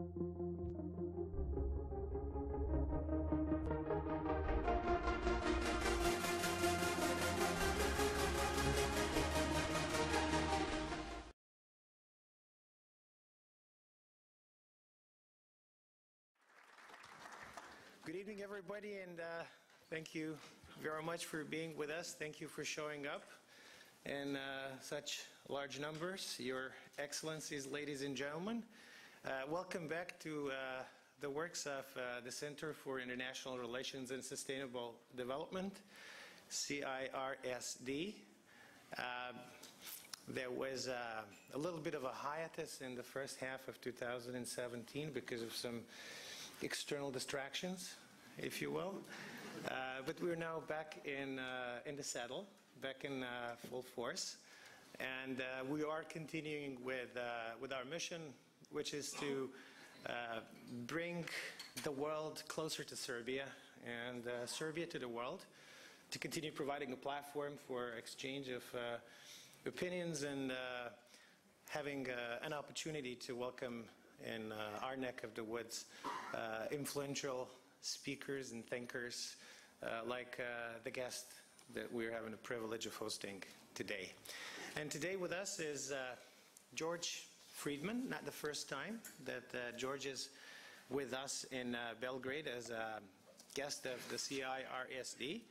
Good evening, everybody, and thank you very much for being with us. Thank you for showing up in such large numbers. Your Excellencies, ladies and gentlemen, welcome back to the works of the Center for International Relations and Sustainable Development, CIRSD. There was a little bit of a hiatus in the first half of 2017 because of some external distractions, if you will. But we're now back in the saddle, back in full force. And we are continuing with our mission, which is to bring the world closer to Serbia and Serbia to the world, to continue providing a platform for exchange of opinions and having an opportunity to welcome in our neck of the woods influential speakers and thinkers like the guest that we're having the privilege of hosting today. And today with us is Dzordz Fridman. Not the first time that Dzordz is with us in Belgrade as a guest of the CIRSD.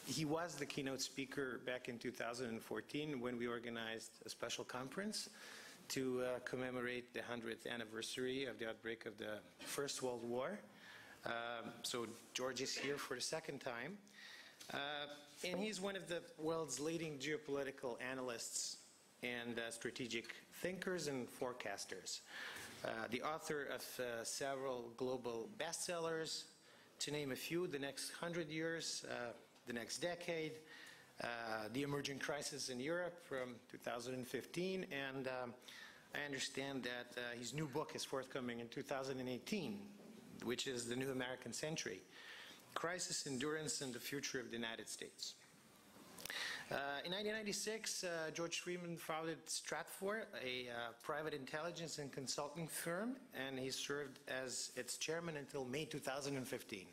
He was the keynote speaker back in 2014 when we organized a special conference to commemorate the 100th anniversary of the outbreak of the First World War. So Dzordz is here for the second time. And he's one of the world's leading geopolitical analysts and strategic thinkers and forecasters. The author of several global bestsellers, to name a few: The Next 100 Years, The Next Decade, The Emerging Crisis in Europe from 2015, and I understand that his new book is forthcoming in 2018, which is The New American Century: Crisis, Endurance, and the Future of the United States. In 1996, Dzordz Fridman founded Stratfor, a private intelligence and consulting firm, and he served as its chairman until May 2015.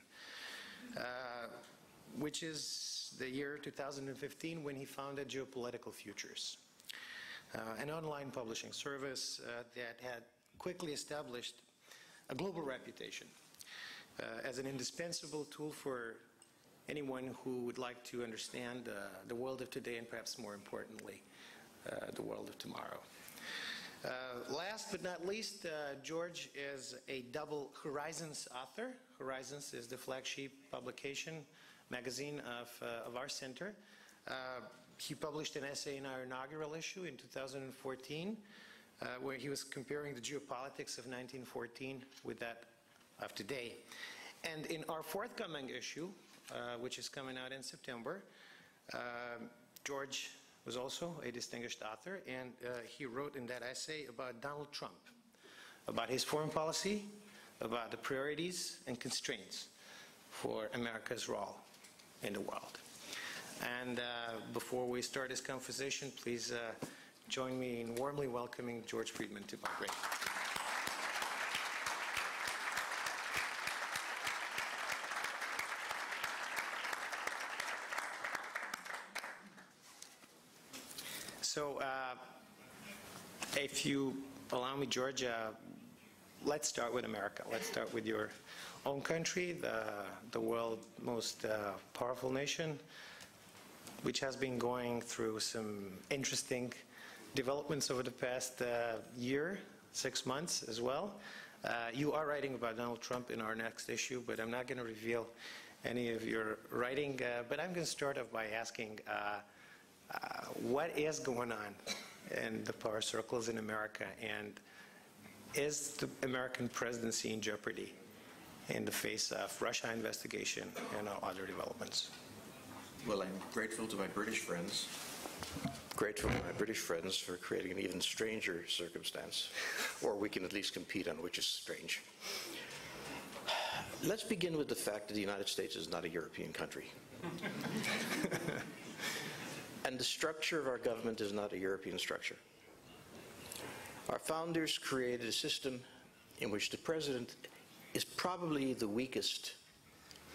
Which is the year 2015 when he founded Geopolitical Futures, an online publishing service that had quickly established a global reputation as an indispensable tool for anyone who would like to understand the world of today and perhaps more importantly, the world of tomorrow. Last but not least, Dzordz is a double Horizons author. Horizons is the flagship publication magazine of our center. He published an essay in our inaugural issue in 2014 where he was comparing the geopolitics of 1914 with that of today. And in our forthcoming issue, which is coming out in September, Dzordz was also a distinguished author, and he wrote in that essay about Donald Trump, about his foreign policy, about the priorities and constraints for America's role in the world. And before we start this conversation, please join me in warmly welcoming Dzordz Fridman to Belgrade. So, if you allow me, Dzordz, let's start with America. Let's start with your own country, the world's most powerful nation, which has been going through some interesting developments over the past year, 6 months as well. You are writing about Donald Trump in our next issue, but I'm not going to reveal any of your writing. But I'm going to start off by asking, what is going on in the power circles in America, and is the American presidency in jeopardy in the face of Russia investigation and other developments? Well, I'm grateful to my British friends. Grateful to my British friends for creating an even stranger circumstance, or we can at least compete on which is strange. Let's begin with the fact that the United States is not a European country. And the structure of our government is not a European structure. Our founders created a system in which the president is probably the weakest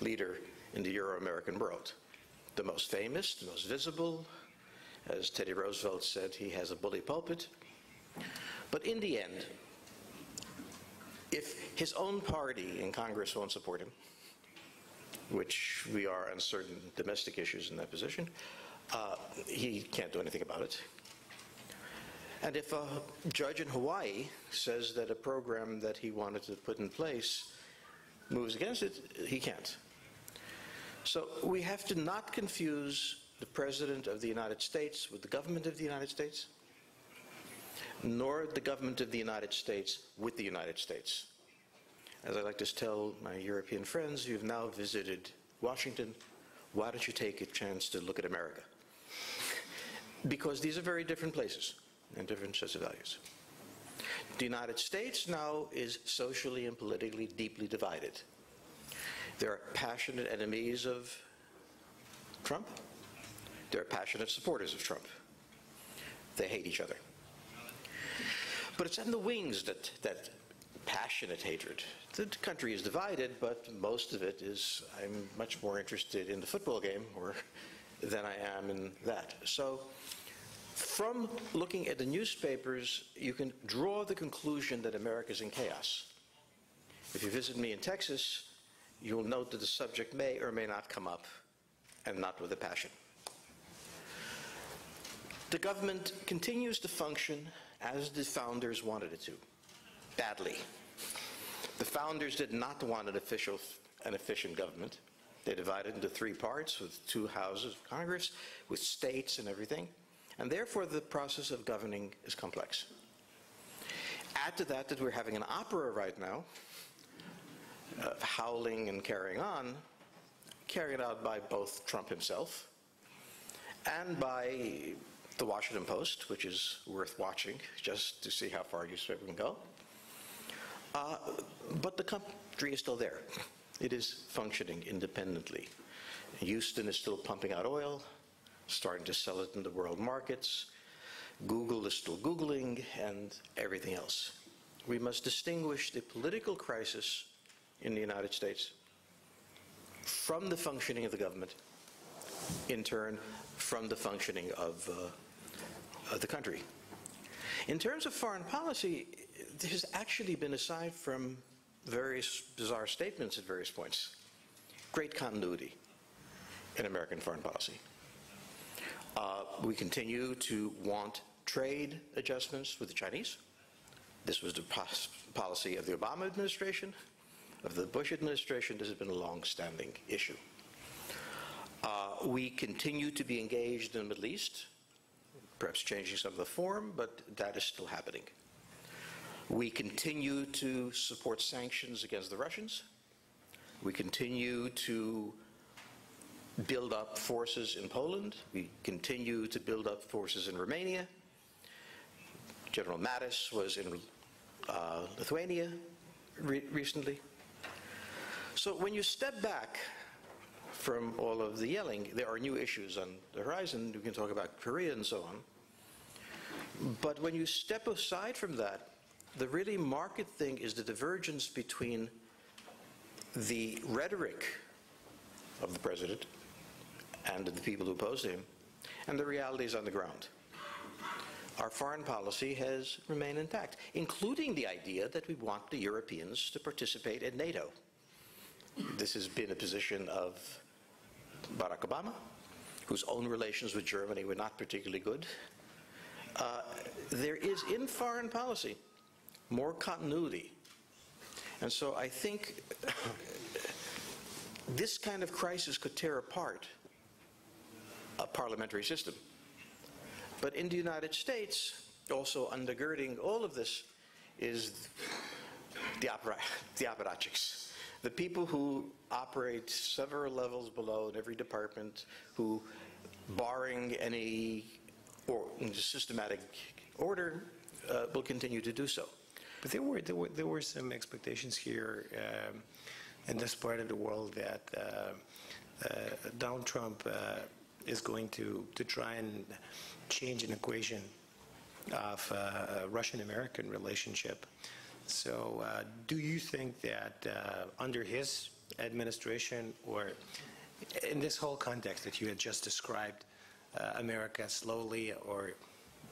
leader in the Euro-American world. The most famous, the most visible. As Teddy Roosevelt said, he has a bully pulpit. But in the end, if his own party in Congress won't support him, which we are on certain domestic issues in that position, he can't do anything about it. And if a judge in Hawaii says that a program that he wanted to put in place moves against it, he can't. So we have to not confuse the President of the United States with the government of the United States, nor the government of the United States with the United States. As I like to tell my European friends, you've now visited Washington, why don't you take a chance to look at America? Because these are very different places and different sets of values. The United States now is socially and politically deeply divided. There are passionate enemies of Trump. There are passionate supporters of Trump. They hate each other. But it's in the wings that passionate hatred. The country is divided, but most of it is, I'm much more interested in the football game than I am in that. So from looking at the newspapers, you can draw the conclusion that America is in chaos. If you visit me in Texas, you'll note that the subject may or may not come up, and not with a passion. The government continues to function as the founders wanted it to, badly. The founders did not want an efficient government. They divided into three parts with two houses of Congress, with states and everything, and therefore the process of governing is complex. Add to that we're having an opera right now, howling and carrying on, carried out by both Trump himself and by the Washington Post, which is worth watching just to see how far a newspaper can go. But the country is still there. It is functioning independently. Houston is still pumping out oil, starting to sell it in the world markets. Google is still Googling, and everything else. We must distinguish the political crisis in the United States from the functioning of the government, in turn from the functioning of the country. In terms of foreign policy, there has actually been, aside from various bizarre statements at various points, great continuity in American foreign policy. We continue to want trade adjustments with the Chinese. This was the policy of the Obama administration. Of the Bush administration, this has been a long-standing issue. We continue to be engaged in the Middle East, perhaps changing some of the form, but that is still happening. We continue to support sanctions against the Russians. We continue to build up forces in Poland. We continue to build up forces in Romania. General Mattis was in Lithuania recently. So when you step back from all of the yelling, there are new issues on the horizon. We can talk about Korea and so on. But when you step aside from that, the really marked thing is the divergence between the rhetoric of the president and the people who oppose him and the realities on the ground. Our foreign policy has remained intact, including the idea that we want the Europeans to participate in NATO. This has been a position of Barack Obama, whose own relations with Germany were not particularly good. There is, in foreign policy, more continuity. And so I think this kind of crisis could tear apart a parliamentary system. But in the United States, also undergirding all of this is the apparatchiks, the people who operate several levels below in every department, who, barring any systematic order, will continue to do so. But there were some expectations here in this part of the world that Donald Trump is going to try and change an equation of a Russian-American relationship So do you think that under his administration, or in this whole context that you had just described, America slowly, or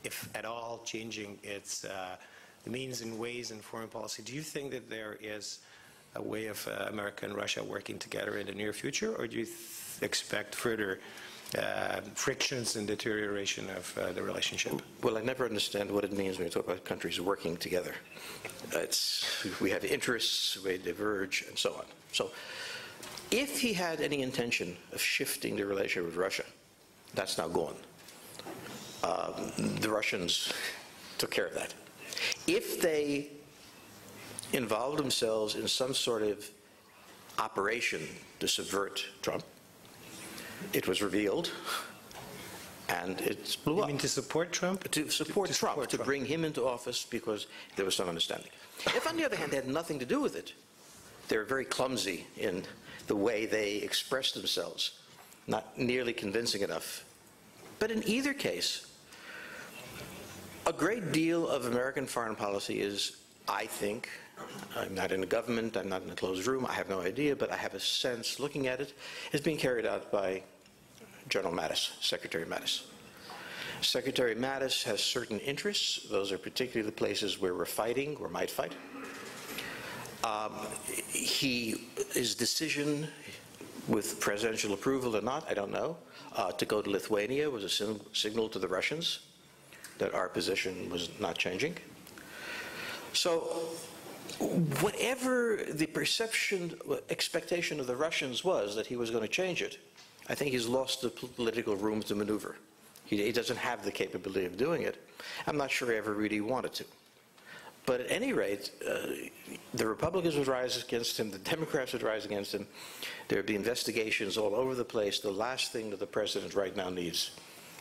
if at all, changing its means and ways in foreign policy, do you think that there is a way of America and Russia working together in the near future, or do you expect further frictions and deterioration of the relationship? Well, I never understand what it means when you talk about countries working together. We have interests, we diverge, and so on. So if he had any intention of shifting the relationship with Russia, that's now gone. The Russians took care of that. If they involved themselves in some sort of operation to subvert Trump, it was revealed, and it blew up. You mean to support Trump? To support Trump, to bring him into office because there was some understanding. If, on the other hand, they had nothing to do with it, they were very clumsy in the way they expressed themselves, not nearly convincing enough. But in either case, a great deal of American foreign policy is, I think, I'm not in the government, I'm not in a closed room, I have no idea, but I have a sense, looking at it, is being carried out by General Mattis, Secretary Mattis. Secretary Mattis has certain interests. Those are particularly the places where we're fighting or might fight. His decision, with presidential approval or not, I don't know, to go to Lithuania was a signal to the Russians that our position was not changing. So whatever the perception, expectation of the Russians was that he was going to change it, I think he's lost the political room to maneuver. He doesn't have the capability of doing it. I'm not sure he ever really wanted to. But at any rate, the Republicans would rise against him, the Democrats would rise against him. There would be investigations all over the place. The last thing that the president right now needs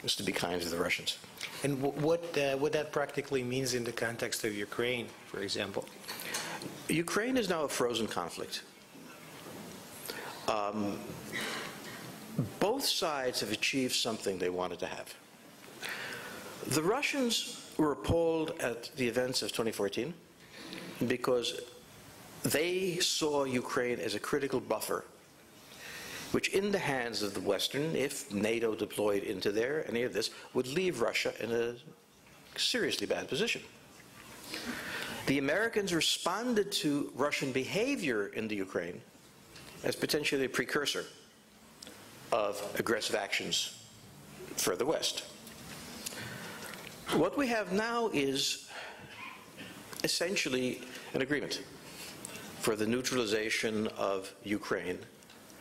is to be kind to the Russians. And what that practically means in the context of Ukraine, for example? Ukraine is now a frozen conflict. Both sides have achieved something they wanted to have. The Russians were appalled at the events of 2014 because they saw Ukraine as a critical buffer, which in the hands of the Western, if NATO deployed into there, any of this, would leave Russia in a seriously bad position. The Americans responded to Russian behavior in the Ukraine as potentially a precursor of aggressive actions further west. What we have now is essentially an agreement for the neutralization of Ukraine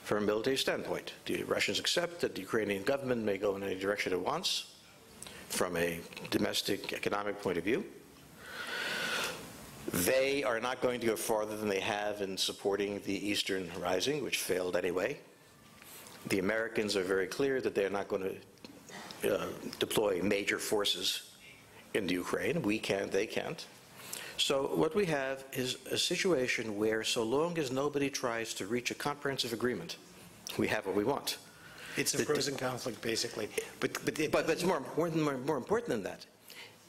from a military standpoint. The Russians accept that the Ukrainian government may go in any direction it wants from a domestic economic point of view. They are not going to go farther than they have in supporting the Eastern Rising, which failed anyway. The Americans are very clear that they're not going to deploy major forces in the Ukraine. We can't, they can't. So what we have is a situation where, so long as nobody tries to reach a comprehensive agreement, we have what we want. It's a frozen conflict, basically. But it's more important than that.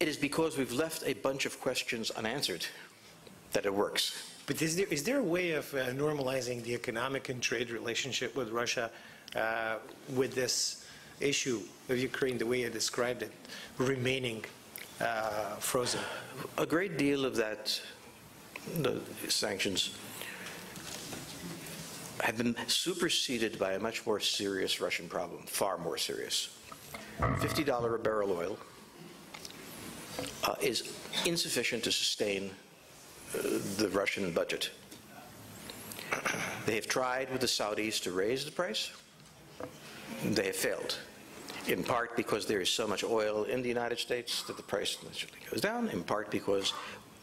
It is because we've left a bunch of questions unanswered that it works. But is there a way of normalizing the economic and trade relationship with Russia with this issue of Ukraine, the way you described it, remaining frozen? A great deal of that, the sanctions, have been superseded by a much more serious Russian problem, far more serious. $50 a barrel oil is insufficient to sustain the Russian budget. They have tried with the Saudis to raise the price. They have failed, in part because there is so much oil in the United States that the price naturally goes down, in part because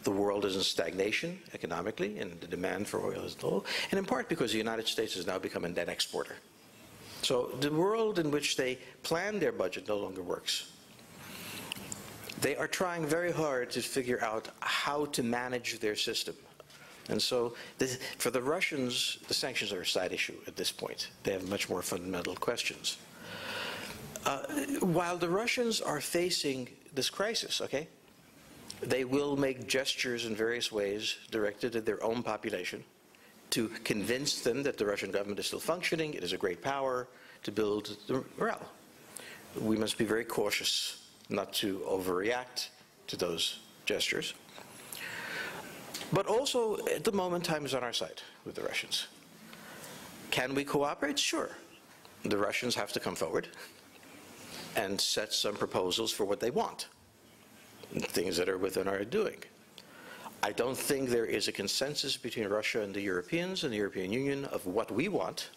the world is in stagnation economically and the demand for oil is low, and in part because the United States has now become a net exporter. So the world in which they plan their budget no longer works. They are trying very hard to figure out how to manage their system. And so for the Russians, the sanctions are a side issue at this point. They have much more fundamental questions. While the Russians are facing this crisis, okay, They will make gestures in various ways directed at their own population to convince them that the Russian government is still functioning, it is a great power, to build the morale. We must be very cautious not to overreact to those gestures. But also, at the moment, time is on our side with the Russians. Can we cooperate? Sure. The Russians have to come forward and set some proposals for what they want, things that are within our doing. I don't think there is a consensus between Russia and the Europeans and the European Union of what we want.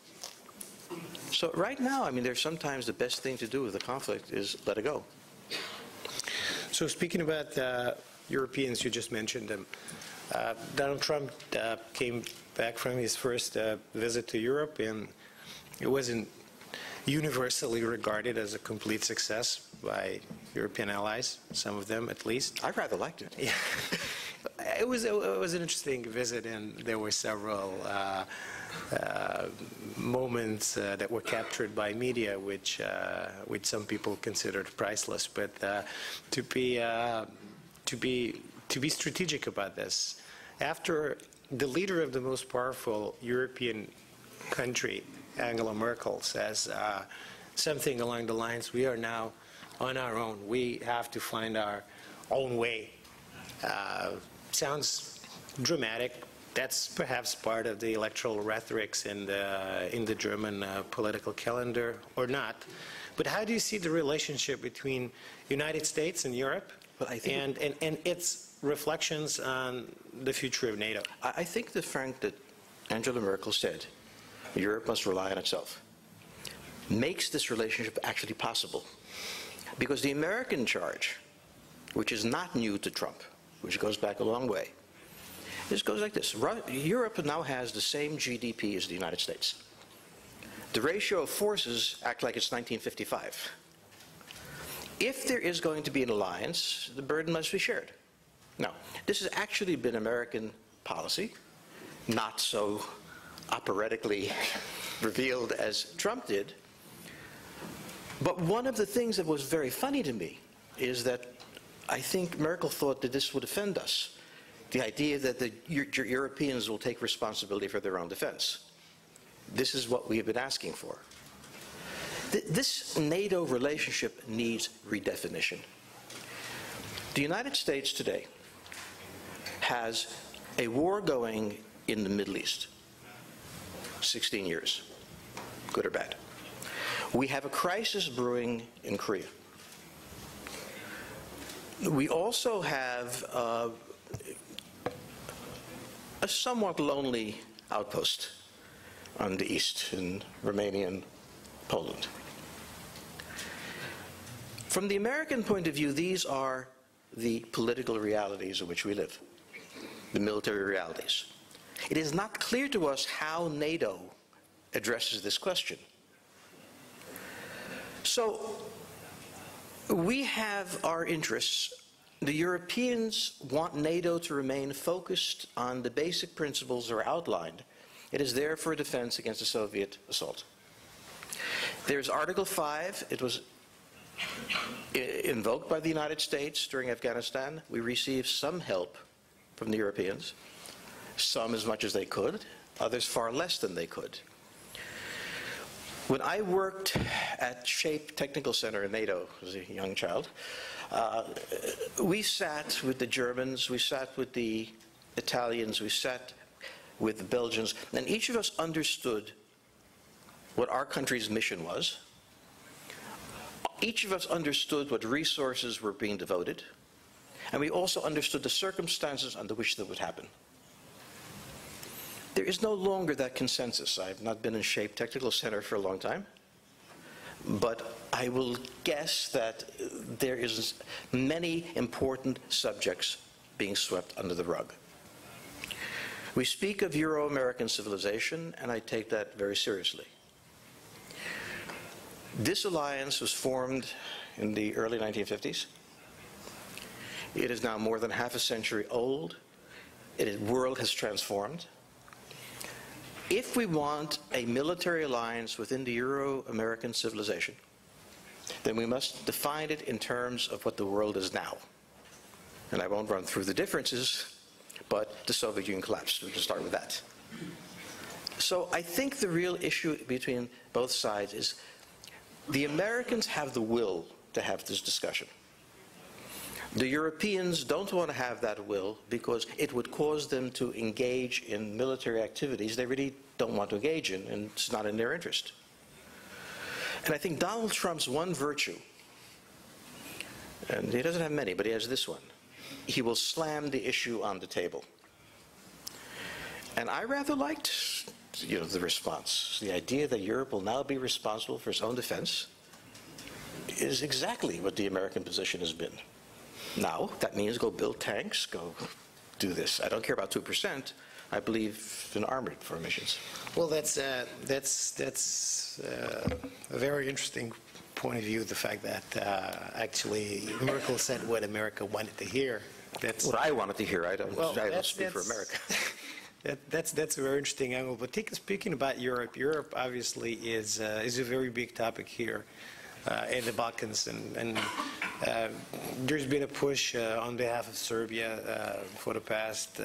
So right now, I mean, there's sometimes the best thing to do with the conflict is let it go. So speaking about Europeans, you just mentioned them. Donald Trump came back from his first visit to Europe, and it wasn't universally regarded as a complete success by European allies, some of them at least. I rather liked it. Yeah. It was an interesting visit, and there were several moments that were captured by media, which some people considered priceless. But to be strategic about this, after the leader of the most powerful European country, Angela Merkel, says something along the lines, "We are now on our own. We have to find our own way." Sounds dramatic. That's perhaps part of the electoral rhetorics in the German political calendar, or not. But how do you see the relationship between United States and Europe, well, I think and its reflections on the future of NATO? I think the fact that Angela Merkel said Europe must rely on itself makes this relationship actually possible. Because the American charge, which is not new to Trump, which goes back a long way, this goes like this. Europe now has the same GDP as the United States. The ratio of forces act like it's 1955. If there is going to be an alliance, the burden must be shared. Now, this has actually been American policy, not so operatically revealed as Trump did. But one of the things that was very funny to me is that I think Merkel thought that this would offend us. The idea that the Europeans will take responsibility for their own defense. This is what we have been asking for. This NATO relationship needs redefinition. The United States today has a war going in the Middle East, 16 years, good or bad. We have a crisis brewing in Korea. We also have a somewhat lonely outpost on the east in Romania and Poland. From the American point of view, these are the political realities in which we live, the military realities. It is not clear to us how NATO addresses this question. So we have our interests. The Europeans want NATO to remain focused on the basic principles that are outlined. It is there for defense against a Soviet assault. There's Article 5. It was invoked by the United States during Afghanistan. We received some help from the Europeans, some as much as they could, others far less than they could. When I worked at SHAPE Technical Center in NATO as a young child, we sat with the Germans, we sat with the Italians, we sat with the Belgians, and each of us understood what our country's mission was. Each of us understood what resources were being devoted, and we also understood the circumstances under which that would happen. There is no longer that consensus. I've not been in SHAPE Technical Center for a long time, but I will guess that there is many important subjects being swept under the rug. We speak of Euro-American civilization, and I take that very seriously. This alliance was formed in the early 1950s. It is now more than half a century old. The world has transformed. If we want a military alliance within the Euro-American civilization, then we must define it in terms of what the world is now. And I won't run through the differences, but the Soviet Union collapsed. We can start with that. So I think the real issue between both sides is the Americans have the will to have this discussion. The Europeans don't want to have that will because it would cause them to engage in military activities they really don't want to engage in, and it's not in their interest. And I think Donald Trump's one virtue, and he doesn't have many, but he has this one: he will slam the issue on the table. And I rather liked, the response. The idea that Europe will now be responsible for its own defense is exactly what the American position has been. Now, that means go build tanks, go do this. I don't care about 2%. I believe in armored formations. Well, that's a very interesting point of view, the fact that actually Merkel said what America wanted to hear. That's what I wanted to hear. I don't speak for America. That's a very interesting angle. But speaking about Europe, Europe obviously is a very big topic here in the Balkans, and there's been a push on behalf of Serbia for the past,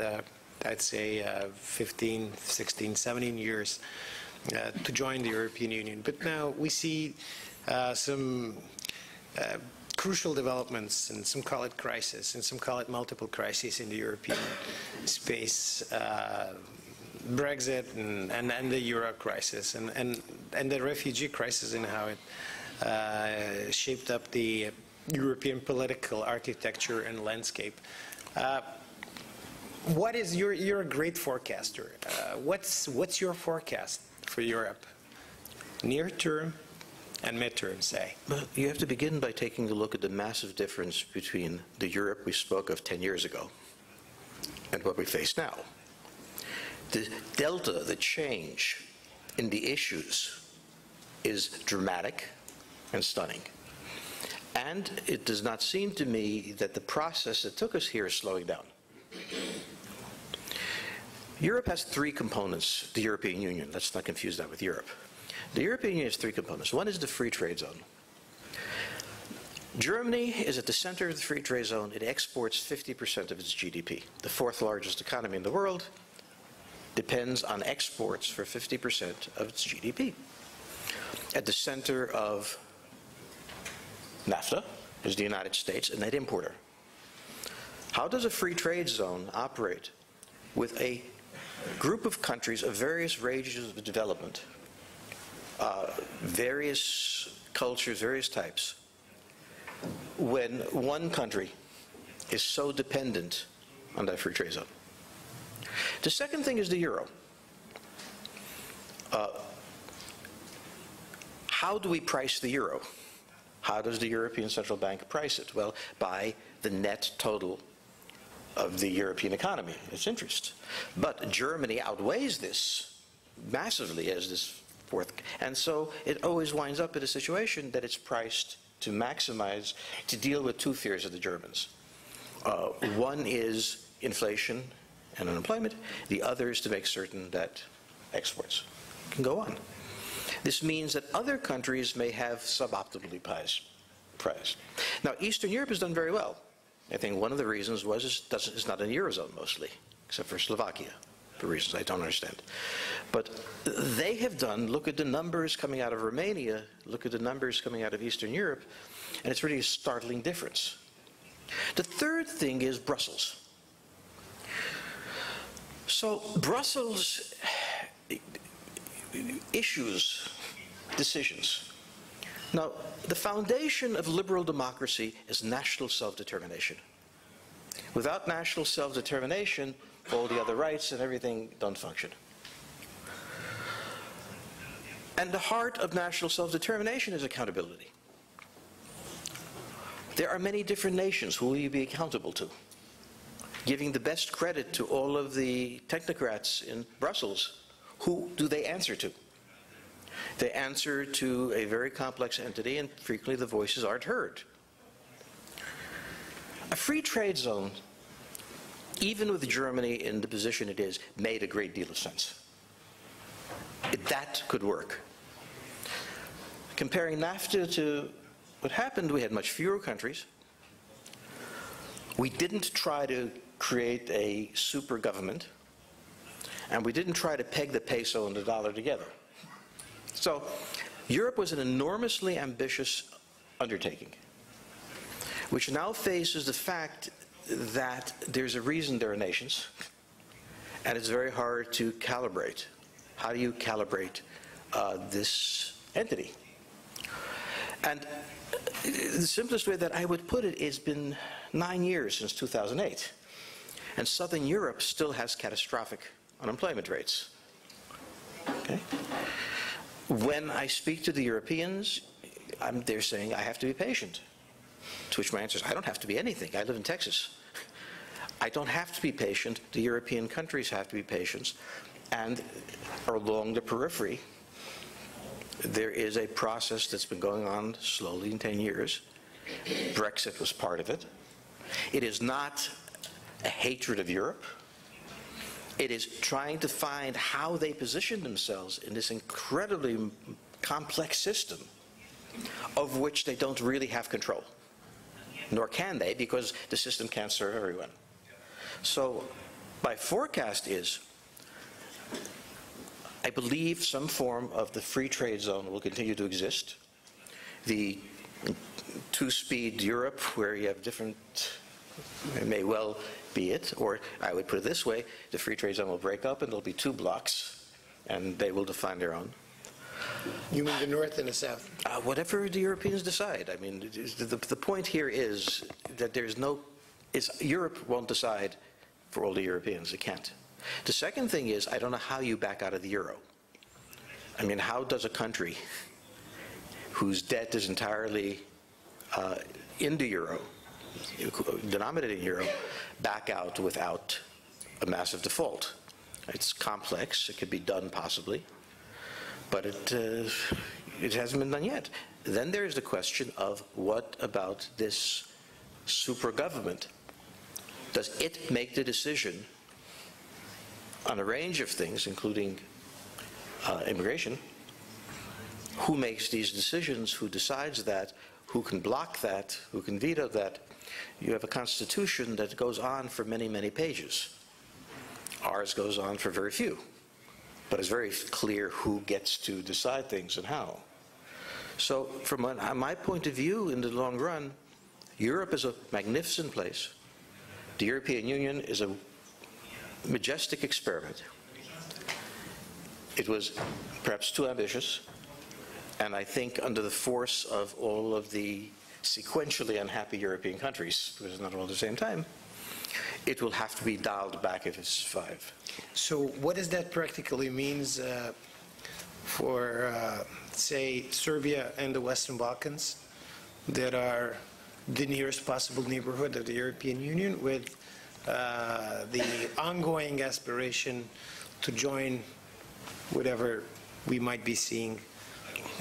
I'd say, 15, 16, 17 years to join the European Union. But now we see some crucial developments, and some call it crisis, and some call it multiple crises in the European space. Brexit and the Euro crisis, and the refugee crisis, and how it shaped up the European political architecture and landscape. What is you're a great forecaster. What's your forecast for Europe? Near term and midterm, say. But you have to begin by taking a look at the massive difference between the Europe we spoke of 10 years ago and what we face now. The delta, the change in the issues is dramatic and stunning. And it does not seem to me that the process that took us here is slowing down. Europe has three components, the European Union. Let's not confuse that with Europe. The European Union has three components. One is the free trade zone. Germany is at the center of the free trade zone. It exports 50% of its GDP. The fourth largest economy in the world depends on exports for 50% of its GDP. At the center of NAFTA is the United States, a net importer. How does a free trade zone operate with a group of countries of various ranges of development, various cultures, various types, when one country is so dependent on that free trade zone? The second thing is the euro. How do we price the euro? How does the European Central Bank price it? Well, by the net total of the European economy, its interest. But Germany outweighs this massively as this fourth, and so it always winds up in a situation that it's priced to maximize, to deal with two fears of the Germans. One is inflation and unemployment. The other is to make certain that exports can go on. This means that other countries may have suboptimally priced. Now, Eastern Europe has done very well. I think one of the reasons was it's not in the Eurozone mostly, except for Slovakia, for reasons I don't understand. But they have done, look at the numbers coming out of Romania, look at the numbers coming out of Eastern Europe, and it's really a startling difference. The third thing is Brussels. So Brussels issues decisions. Now, the foundation of liberal democracy is national self-determination. Without national self-determination, all the other rights and everything don't function. And the heart of national self-determination is accountability. There are many different nations. Who will you be accountable to? Giving the best credit to all of the technocrats in Brussels, who do they answer to? They answer to a very complex entity, and frequently the voices aren't heard. A free trade zone, even with Germany in the position it is, made a great deal of sense. That could work. Comparing NAFTA to what happened, we had much fewer countries. We didn't try to create a super government, and we didn't try to peg the peso and the dollar together. So Europe was an enormously ambitious undertaking, which now faces the fact that there's a reason there are nations, and it's very hard to calibrate. How do you calibrate this entity? And the simplest way that I would put it is, it's been 9 years since 2008, and Southern Europe still has catastrophic unemployment rates. Okay? When I speak to the Europeans, they're saying I have to be patient. To which my answer is, I don't have to be anything. I live in Texas. I don't have to be patient. The European countries have to be patient. And along the periphery, there is a process that's been going on slowly in 10 years. Brexit was part of it. It is not a hatred of Europe. It is trying to find how they position themselves in this incredibly complex system of which they don't really have control. Nor can they, because the system can't serve everyone. So my forecast is, I believe some form of the free trade zone will continue to exist. The two-speed Europe, where you have different, it may well be it, or I would put it this way, the free trade zone will break up and there'll be 2 blocks, and they will define their own. You mean the North and the South? Whatever the Europeans decide. I mean, the point here is that there's no, Europe won't decide for all the Europeans. It can't. The second thing is, I don't know how you back out of the euro. I mean, how does a country whose debt is entirely in the euro, denominated in euro, back out without a massive default? It's complex. It could be done possibly, but it hasn't been done yet. Then there's the question of, what about this super government? Does it make the decision on a range of things, including immigration? Who makes these decisions? Who decides that? Who can block that? Who can veto that? You have a constitution that goes on for many, many pages. Ours goes on for very few, but it's very clear who gets to decide things and how. So from my point of view, in the long run, Europe is a magnificent place. The European Union is a majestic experiment. It was perhaps too ambitious, and I think under the force of all of the sequentially unhappy European countries, because it's not all at the same time, it will have to be dialed back if it's 5. So what does that practically means for, say, Serbia and the Western Balkans, that are the nearest possible neighborhood of the European Union, with the ongoing aspiration to join whatever we might be seeing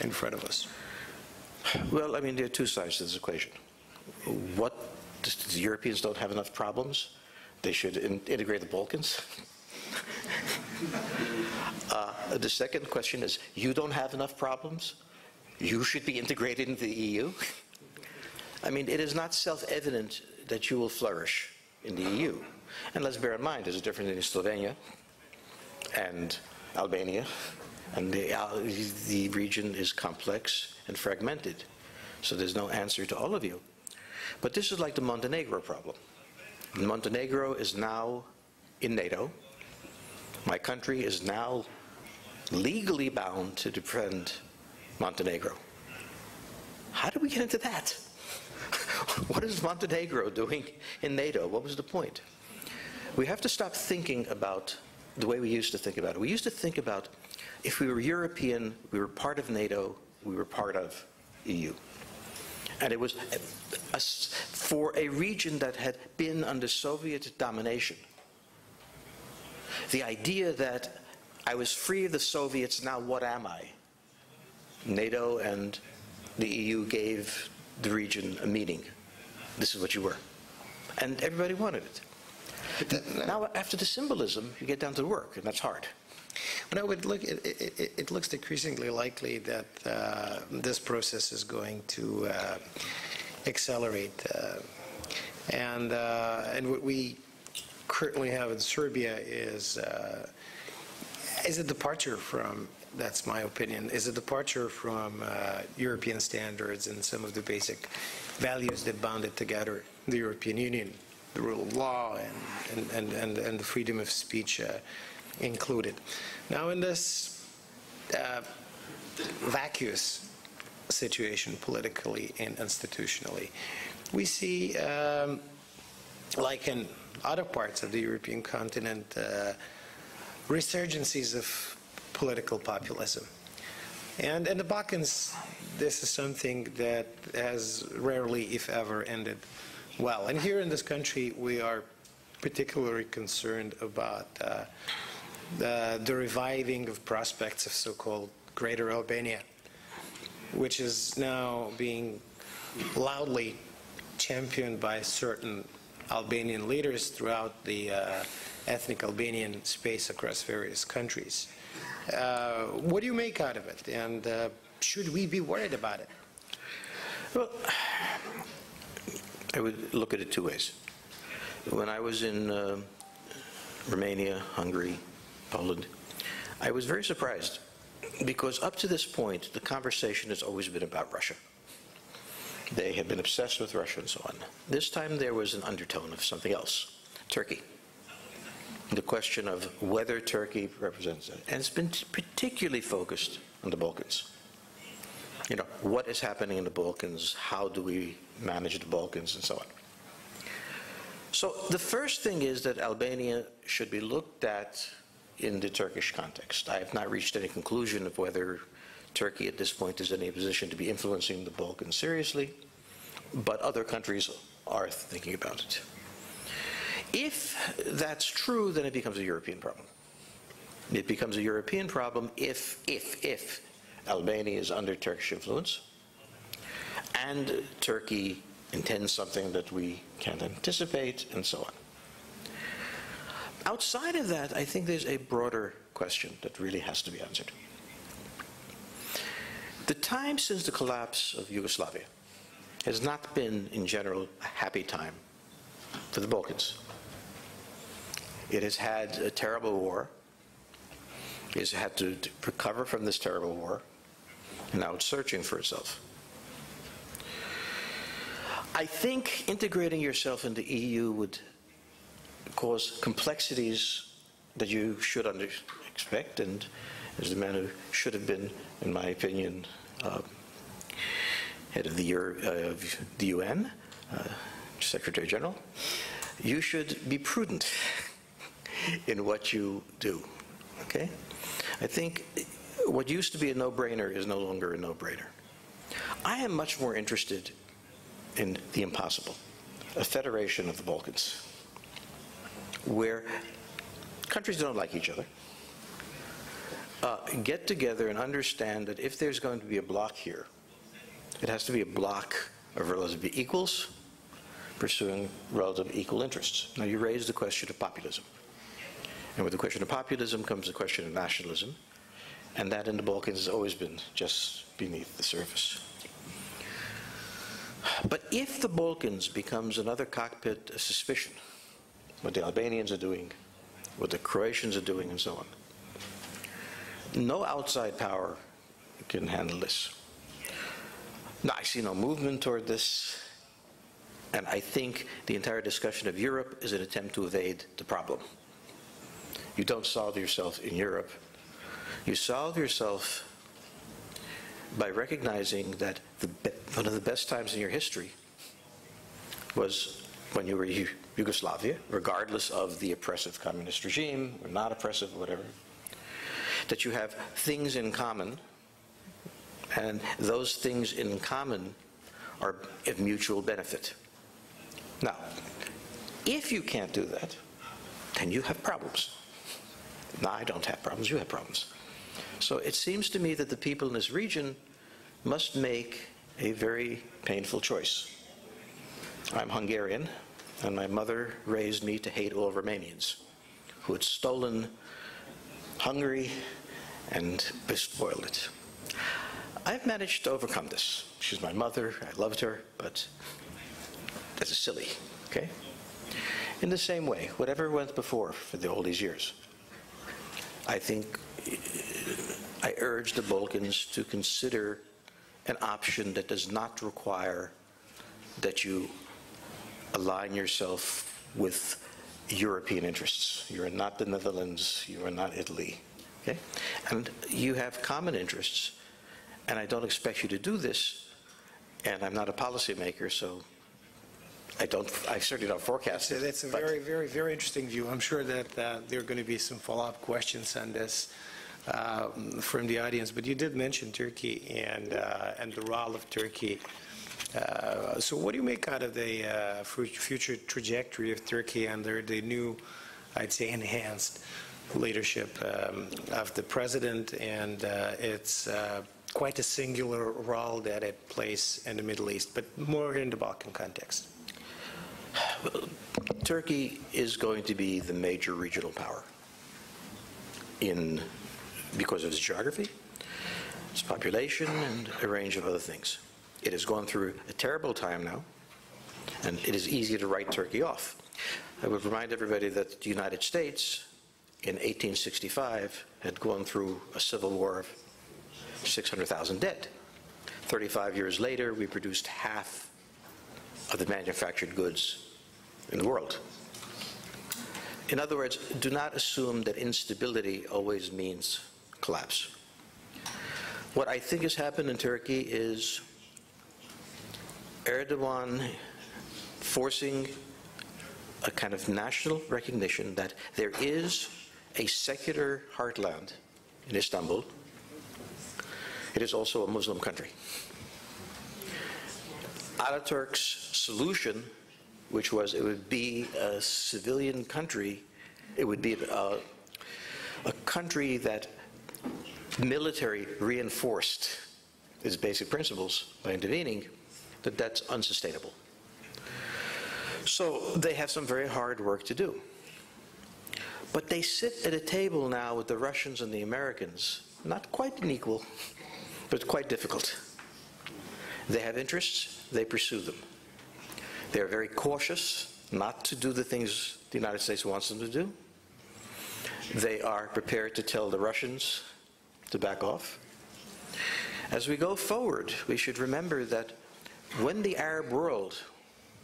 in front of us? Well, I mean, there are 2 sides to this equation. What, the Europeans don't have enough problems? They should integrate the Balkans? The second question is, you don't have enough problems? You should be integrated into the EU? I mean, it is not self-evident that you will flourish in the EU. And let's bear in mind, there's a difference in Slovenia and Albania, and the region is complex and fragmented. So there's no answer to all of you. But this is like the Montenegro problem. Montenegro is now in NATO. My country is now legally bound to defend Montenegro. How did we get into that? What is Montenegro doing in NATO? What was the point? We have to stop thinking about the way we used to think about it. We used to think about, if we were European, we were part of NATO, we were part of EU. And it was for a region that had been under Soviet domination. The idea that I was free of the Soviets, now what am I? NATO and the EU gave the region a meaning. This is what you were. And everybody wanted it. But now, after the symbolism, you get down to the work, and that's hard. When I would look, it looks decreasingly likely that this process is going to accelerate. And what we currently have in Serbia is a departure from, that's my opinion, is a departure from European standards and some of the basic values that bounded together the European Union, the rule of law and the freedom of speech included. Now, in this vacuous situation politically and institutionally, we see, like in other parts of the European continent, resurgences of political populism. And in the Balkans, this is something that has rarely, if ever, ended well. And here in this country, we are particularly concerned about the reviving of prospects of so-called Greater Albania, which is now being loudly championed by certain Albanian leaders throughout the ethnic Albanian space across various countries. What do you make out of it, and should we be worried about it? Well, I would look at it two ways. When I was in Romania, Hungary, Poland, I was very surprised because up to this point, the conversation has always been about Russia. They had been obsessed with Russia and so on. This time there was an undertone of something else, Turkey. The question of whether Turkey represents it. And it's been particularly focused on the Balkans. You know, what is happening in the Balkans? How do we manage the Balkans and so on? So the first thing is that Albania should be looked at in the Turkish context. I have not reached any conclusion of whether Turkey at this point is in a position to be influencing the Balkans seriously, but other countries are thinking about it. If that's true, then it becomes a European problem. It becomes a European problem if Albania is under Turkish influence and Turkey intends something that we can't anticipate and so on. Outside of that, I think there's a broader question that really has to be answered. The time since the collapse of Yugoslavia has not been, in general, a happy time for the Balkans. It has had a terrible war. It has had to recover from this terrible war, and now it's searching for itself. I think integrating yourself in the EU would cause complexities that you should expect, and as the man who should have been, in my opinion, head of the UN, Secretary General, you should be prudent in what you do, okay? I think what used to be a no-brainer is no longer a no-brainer. I am much more interested in the impossible, a federation of the Balkans, where countries don't like each other, get together and understand that if there's going to be a bloc here, it has to be a bloc of relatively equals pursuing relative equal interests. Now, you raised the question of populism. And with the question of populism comes the question of nationalism, and that in the Balkans has always been just beneath the surface. But if the Balkans becomes another cockpit of suspicion, what the Albanians are doing, what the Croatians are doing, and so on, no outside power can handle this. Now, I see no movement toward this, and I think the entire discussion of Europe is an attempt to evade the problem. You don't solve yourself in Europe. You solve yourself by recognizing that one of the best times in your history was when you were Yugoslavia, regardless of the oppressive communist regime, or not oppressive, or whatever, that you have things in common, and those things in common are of mutual benefit. Now, if you can't do that, then you have problems. No, I don't have problems, you have problems. So it seems to me that the people in this region must make a very painful choice. I'm Hungarian, and my mother raised me to hate all Romanians who had stolen Hungary and spoiled it. I've managed to overcome this. She's my mother, I loved her, but that's silly. Okay? In the same way, whatever went before for all these years, I think I urge the Balkans to consider an option that does not require that you align yourself with European interests. You are not the Netherlands, you are not Italy, okay? And you have common interests, and I don't expect you to do this, and I'm not a policymaker, so I certainly don't forecast it. That's a very, very, very interesting view. I'm sure that there are going to be some follow-up questions on this from the audience, but you did mention Turkey and the role of Turkey. So what do you make out of the future trajectory of Turkey under the new, I'd say, enhanced leadership of the president, and its quite a singular role that it plays in the Middle East, but more in the Balkan context? Turkey is going to be the major regional power because of its geography, its population, and a range of other things. It has gone through a terrible time now, and it is easy to write Turkey off. I would remind everybody that the United States in 1865 had gone through a civil war of 600,000 dead. 35 years later, we produced half of the manufactured goods in the world. In other words, do not assume that instability always means collapse. What I think has happened in Turkey is Erdogan forcing a kind of national recognition that there is a secular heartland in Istanbul. It is also a Muslim country. Ataturk's solution, which was it would be a civilian country, it would be a country that military reinforced its basic principles by intervening, that's unsustainable. So they have some very hard work to do. But they sit at a table now with the Russians and the Americans, not quite unequal, but quite difficult. They have interests, they pursue them. They're very cautious not to do the things the United States wants them to do. They are prepared to tell the Russians to back off. As we go forward, we should remember that when the Arab world,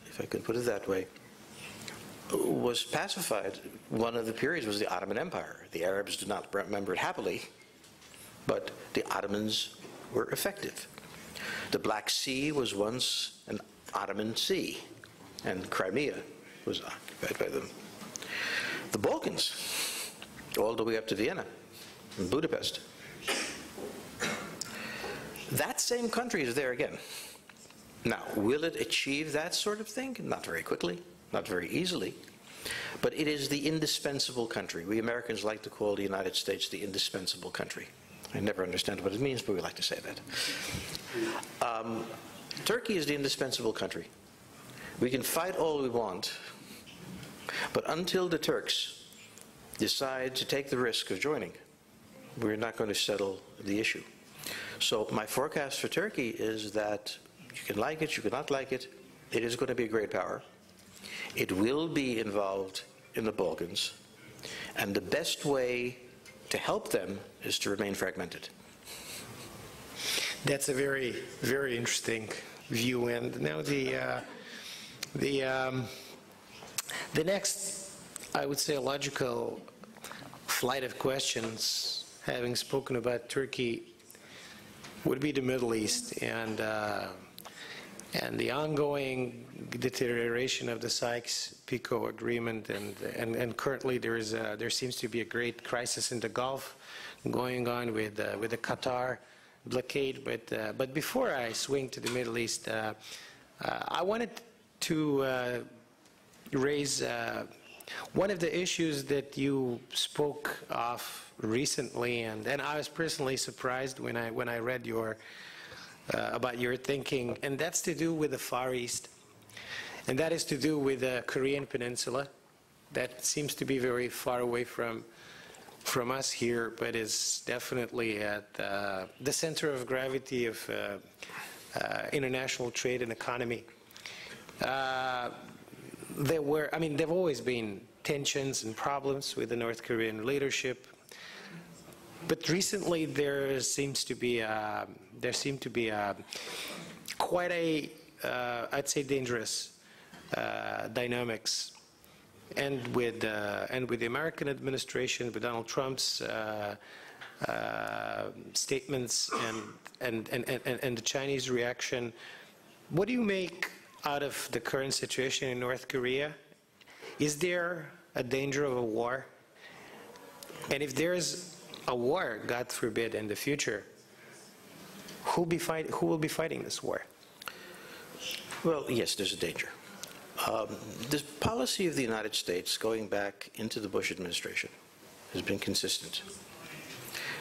if I could put it that way, was pacified, one of the periods was the Ottoman Empire. The Arabs do not remember it happily, but the Ottomans were effective. The Black Sea was once an Ottoman sea, and Crimea was occupied by them. The Balkans, all the way up to Vienna and Budapest. That same country is there again. Now, will it achieve that sort of thing? Not very quickly, not very easily, but it is the indispensable country. We Americans like to call the United States the indispensable country. I never understand what it means, but we like to say that. Turkey is the indispensable country. We can fight all we want, but until the Turks decide to take the risk of joining, we're not going to settle the issue. So my forecast for Turkey is that you can like it, you cannot like it, it is going to be a great power. It will be involved in the Balkans, and the best way to help them is to remain fragmented. That's a very, very interesting view. And now the next, I would say, logical flight of questions, having spoken about Turkey, would be the Middle East and the ongoing deterioration of the Sykes-Picot agreement, and currently there seems to be a great crisis in the Gulf going on with the Qatar blockade. But before I swing to the Middle East, I wanted to raise one of the issues that you spoke of recently, and I was personally surprised when I read your about your thinking, and that's to do with the Far East, and that is to do with the Korean Peninsula. That seems to be very far away from us here, but is definitely at the center of gravity of there've always been tensions and problems with the North Korean leadership, but recently there seemed to be quite a, I'd say, dangerous dynamics, and with the American administration, with Donald Trump's statements and the Chinese reaction. What do you make out of the current situation in North Korea? Is there a danger of a war? And if there's a war, God forbid, in the future, who will be fighting this war? Well, yes, there's a danger. The policy of the United States going back into the Bush administration has been consistent,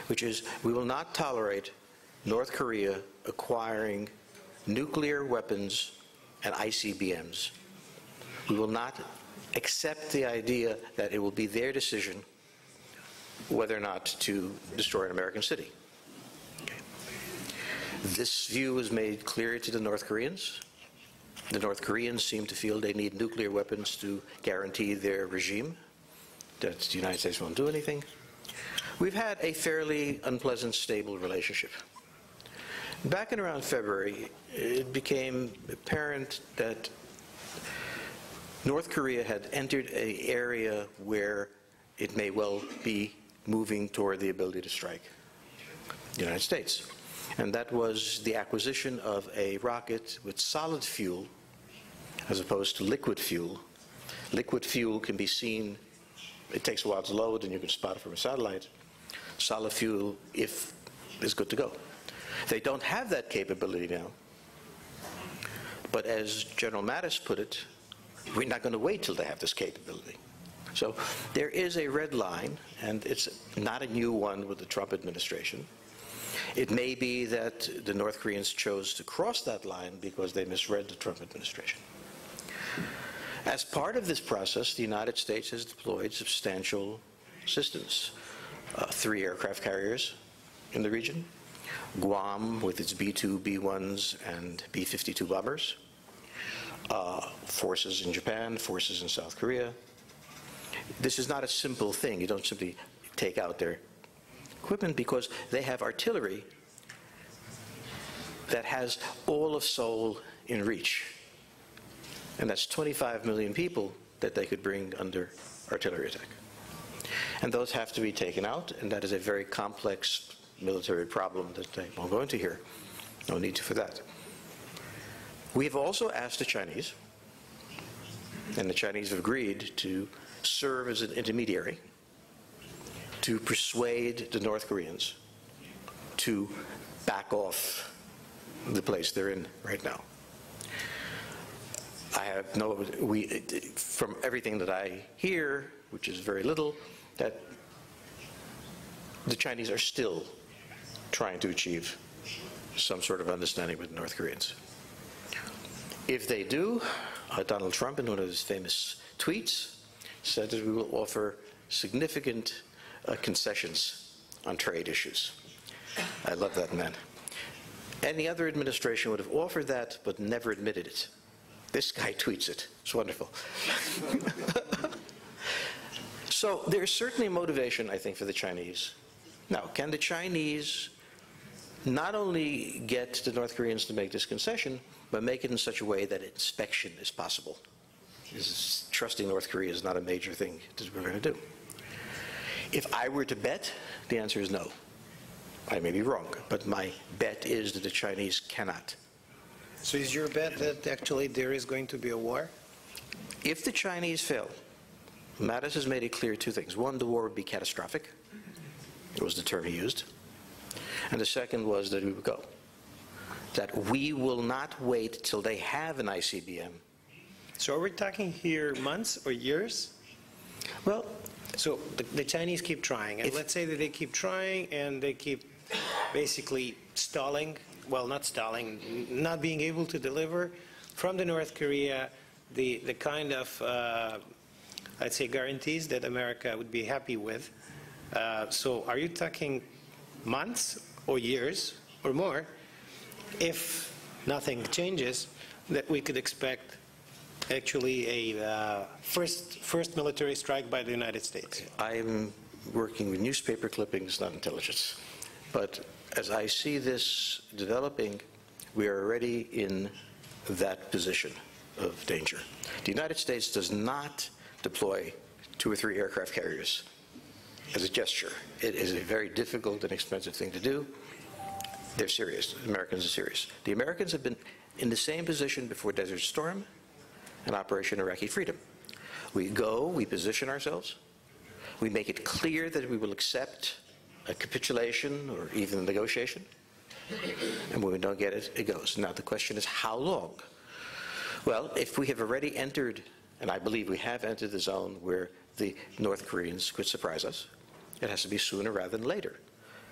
which is we will not tolerate North Korea acquiring nuclear weapons and ICBMs. We will not accept the idea that it will be their decision whether or not to destroy an American city. Okay. This view was made clear to the North Koreans. The North Koreans seem to feel they need nuclear weapons to guarantee their regime, that the United States won't do anything. We've had a fairly unpleasant, stable relationship. Back in around February, it became apparent that North Korea had entered an area where it may well be moving toward the ability to strike the United States. And that was the acquisition of a rocket with solid fuel as opposed to liquid fuel. Liquid fuel can be seen, it takes a while to load and you can spot it from a satellite. Solid fuel, if, is good to go. They don't have that capability now. But as General Mattis put it, we're not going to wait till they have this capability. So there is a red line, and it's not a new one with the Trump administration. It may be that the North Koreans chose to cross that line because they misread the Trump administration. As part of this process, the United States has deployed substantial assistance. 3 aircraft carriers in the region, Guam with its B-2, B-1s, and B-52 bombers, forces in Japan, forces in South Korea. This is not a simple thing. You don't simply take out their equipment because they have artillery that has all of Seoul in reach. And that's 25 million people that they could bring under artillery attack. And those have to be taken out, and that is a very complex military problem that I won't go into here. No need for that. We have also asked the Chinese, and the Chinese have agreed to serve as an intermediary to persuade the North Koreans to back off the place they're in right now. I have from everything that I hear, which is very little, that the Chinese are still trying to achieve some sort of understanding with the North Koreans. If they do, Donald Trump, in one of his famous tweets, said that we will offer significant concessions on trade issues. I love that man. Any other administration would have offered that, but never admitted it. This guy tweets it. It's wonderful. So there's certainly motivation, I think, for the Chinese. Now, can the Chinese not only get the North Koreans to make this concession, but make it in such a way that inspection is possible? Trusting North Korea is not a major thing that we're going to do. If I were to bet, the answer is no. I may be wrong, but my bet is that the Chinese cannot. So is your bet that actually there is going to be a war? If the Chinese fail, Mattis has made it clear 2 things. One, the war would be catastrophic. It was the term he used. And the second was that we would go. That we will not wait till they have an ICBM. So are we talking here months or years? Well, so the Chinese keep trying, and let's say that they keep trying and they keep basically stalling, well, not stalling, not being able to deliver from the North Korea the kind of, I'd say, guarantees that America would be happy with. So are you talking months or years or more, if nothing changes, that we could expect actually a first military strike by the United States? I'm working with newspaper clippings, not intelligence. But as I see this developing, we are already in that position of danger. The United States does not deploy 2 or 3 aircraft carriers as a gesture. It is a very difficult and expensive thing to do. They're serious. The Americans are serious. The Americans have been in the same position before Desert Storm and Operation Iraqi Freedom. We go, we position ourselves, we make it clear that we will accept a capitulation or even a negotiation, and when we don't get it, it goes. Now the question is, how long? Well, if we have already entered, and I believe we have entered the zone where the North Koreans could surprise us, it has to be sooner rather than later.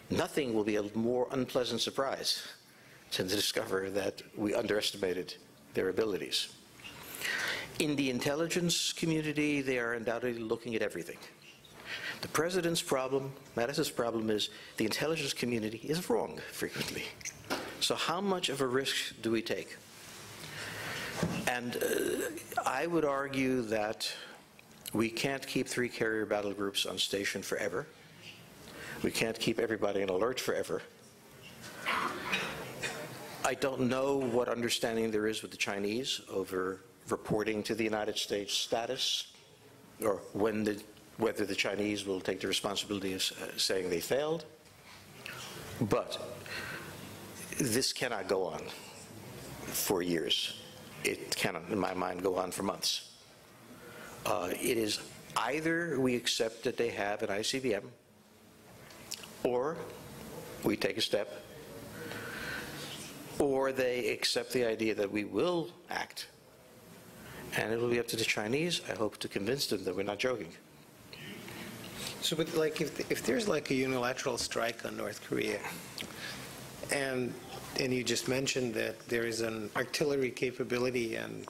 Nothing will be a more unpleasant surprise than to discover that we underestimated their abilities. In the intelligence community, they are undoubtedly looking at everything. The president's problem, Mattis's problem, is the intelligence community is wrong frequently. So how much of a risk do we take? And I would argue that we can't keep 3 carrier battle groups on station forever. We can't keep everybody on alert forever. I don't know what understanding there is with the Chinese over reporting to the United States status, or whether the Chinese will take the responsibility of saying they failed. But this cannot go on for years. It cannot, in my mind, go on for months. It is either we accept that they have an ICBM, or we take a step, or they accept the idea that we will act, and it will be up to the Chinese, I hope, to convince them that we're not joking. So, but like, if there's like a unilateral strike on North Korea, and you just mentioned that there is an artillery capability and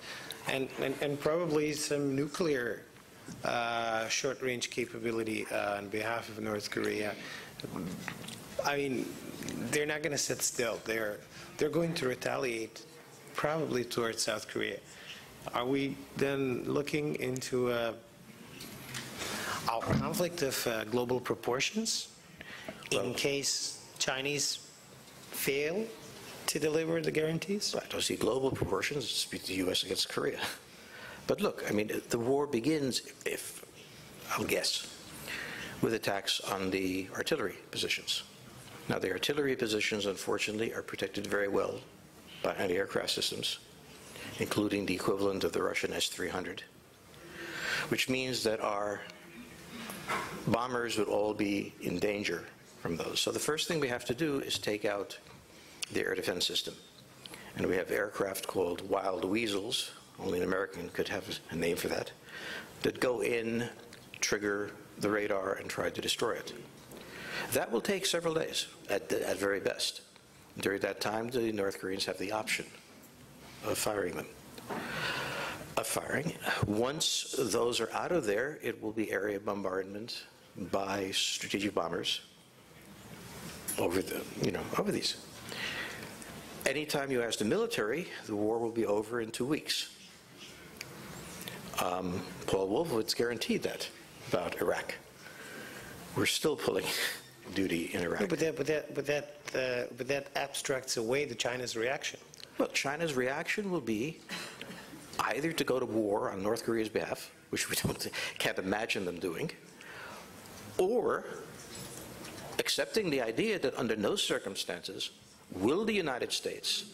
probably some nuclear short-range capability on behalf of North Korea, I mean, they're not going to sit still. They're going to retaliate probably towards South Korea. Are we then looking into a conflict of global proportions in case Chinese fail to deliver the guarantees? I don't see global proportions. It's the U.S. against Korea. But look, I mean, the war begins, if I'll guess, with attacks on the artillery positions. Now, the artillery positions, unfortunately, are protected very well by anti-aircraft systems, including the equivalent of the Russian S-300, which means that our bombers would all be in danger from those. So the first thing we have to do is take out the air defense system. And we have aircraft called Wild Weasels, only an American could have a name for that go in, trigger the radar, and try to destroy it. That will take several days at very best. During that time, the North Koreans have the option of firing them. Once those are out of there, it will be area bombardment by strategic bombers over these. Anytime you ask the military, the war will be over in 2 weeks. Paul Wolfowitz guaranteed that about Iraq. We're still pulling duty in Iraq. No, but that abstracts away the China's reaction. Well, China's reaction will be either to go to war on North Korea's behalf, which we can't imagine them doing, or accepting the idea that under no circumstances will the United States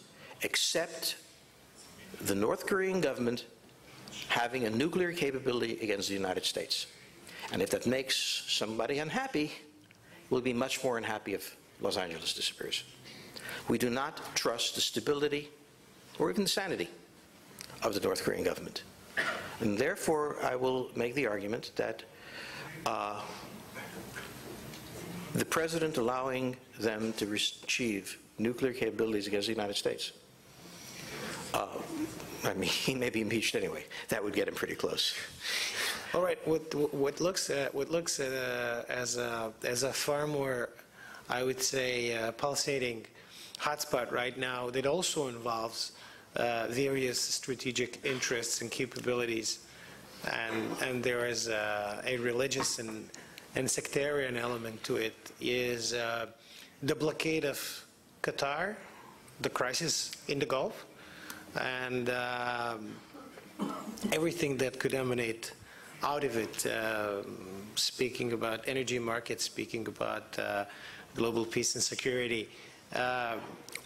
accept the North Korean government having a nuclear capability against the United States. And if that makes somebody unhappy, we'll be much more unhappy if Los Angeles disappears. We do not trust the stability or even the sanity of the North Korean government. And therefore, I will make the argument that the president allowing them to achieve nuclear capabilities against the United States, I mean, he may be impeached anyway. That would get him pretty close. All right. What looks as a far more, I would say, pulsating hotspot right now that also involves various strategic interests and capabilities. And there is a religious and sectarian element to it, is the blockade of Qatar, the crisis in the Gulf, and everything that could emanate out of it, speaking about energy markets, speaking about global peace and security.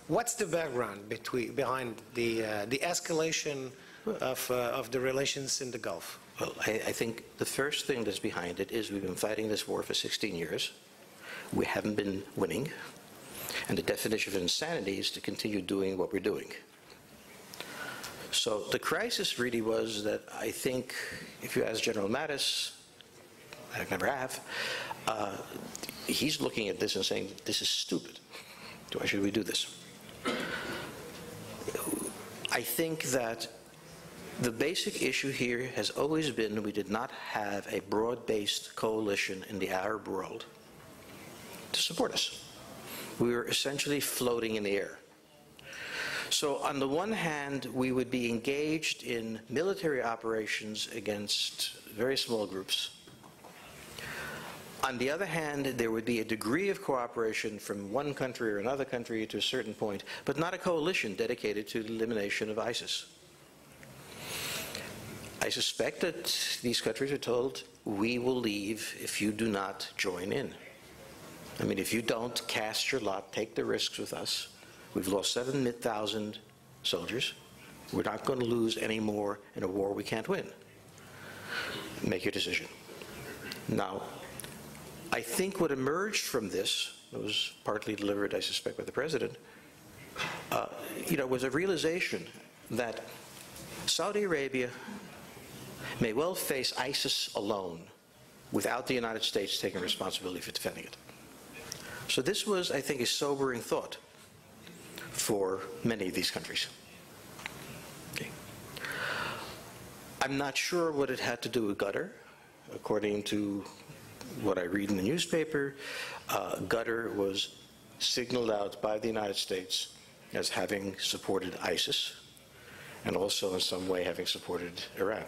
What's the background behind the escalation of the relations in the Gulf? Well, I think the first thing that's behind it is we've been fighting this war for 16 years. We haven't been winning. And the definition of insanity is to continue doing what we're doing. So the crisis really was that, I think, if you ask General Mattis, I never have, he's looking at this and saying, this is stupid. Why should we do this? I think that the basic issue here has always been we did not have a broad-based coalition in the Arab world to support us. We were essentially floating in the air. So on the one hand, we would be engaged in military operations against very small groups. On the other hand, there would be a degree of cooperation from one country or another country to a certain point, but not a coalition dedicated to the elimination of ISIS. I suspect that these countries are told, we will leave if you do not join in. I mean, if you don't cast your lot, take the risks with us. We've lost 7,000 soldiers. We're not going to lose any more in a war we can't win. Make your decision. Now, I think what emerged from this, it was partly delivered, I suspect, by the President, was a realization that Saudi Arabia may well face ISIS alone without the United States taking responsibility for defending it. So this was, I think, a sobering thought for many of these countries. Okay. I'm not sure what it had to do with Qatar. According to what I read in the newspaper, Qatar was signaled out by the United States as having supported ISIS and also in some way having supported Iran.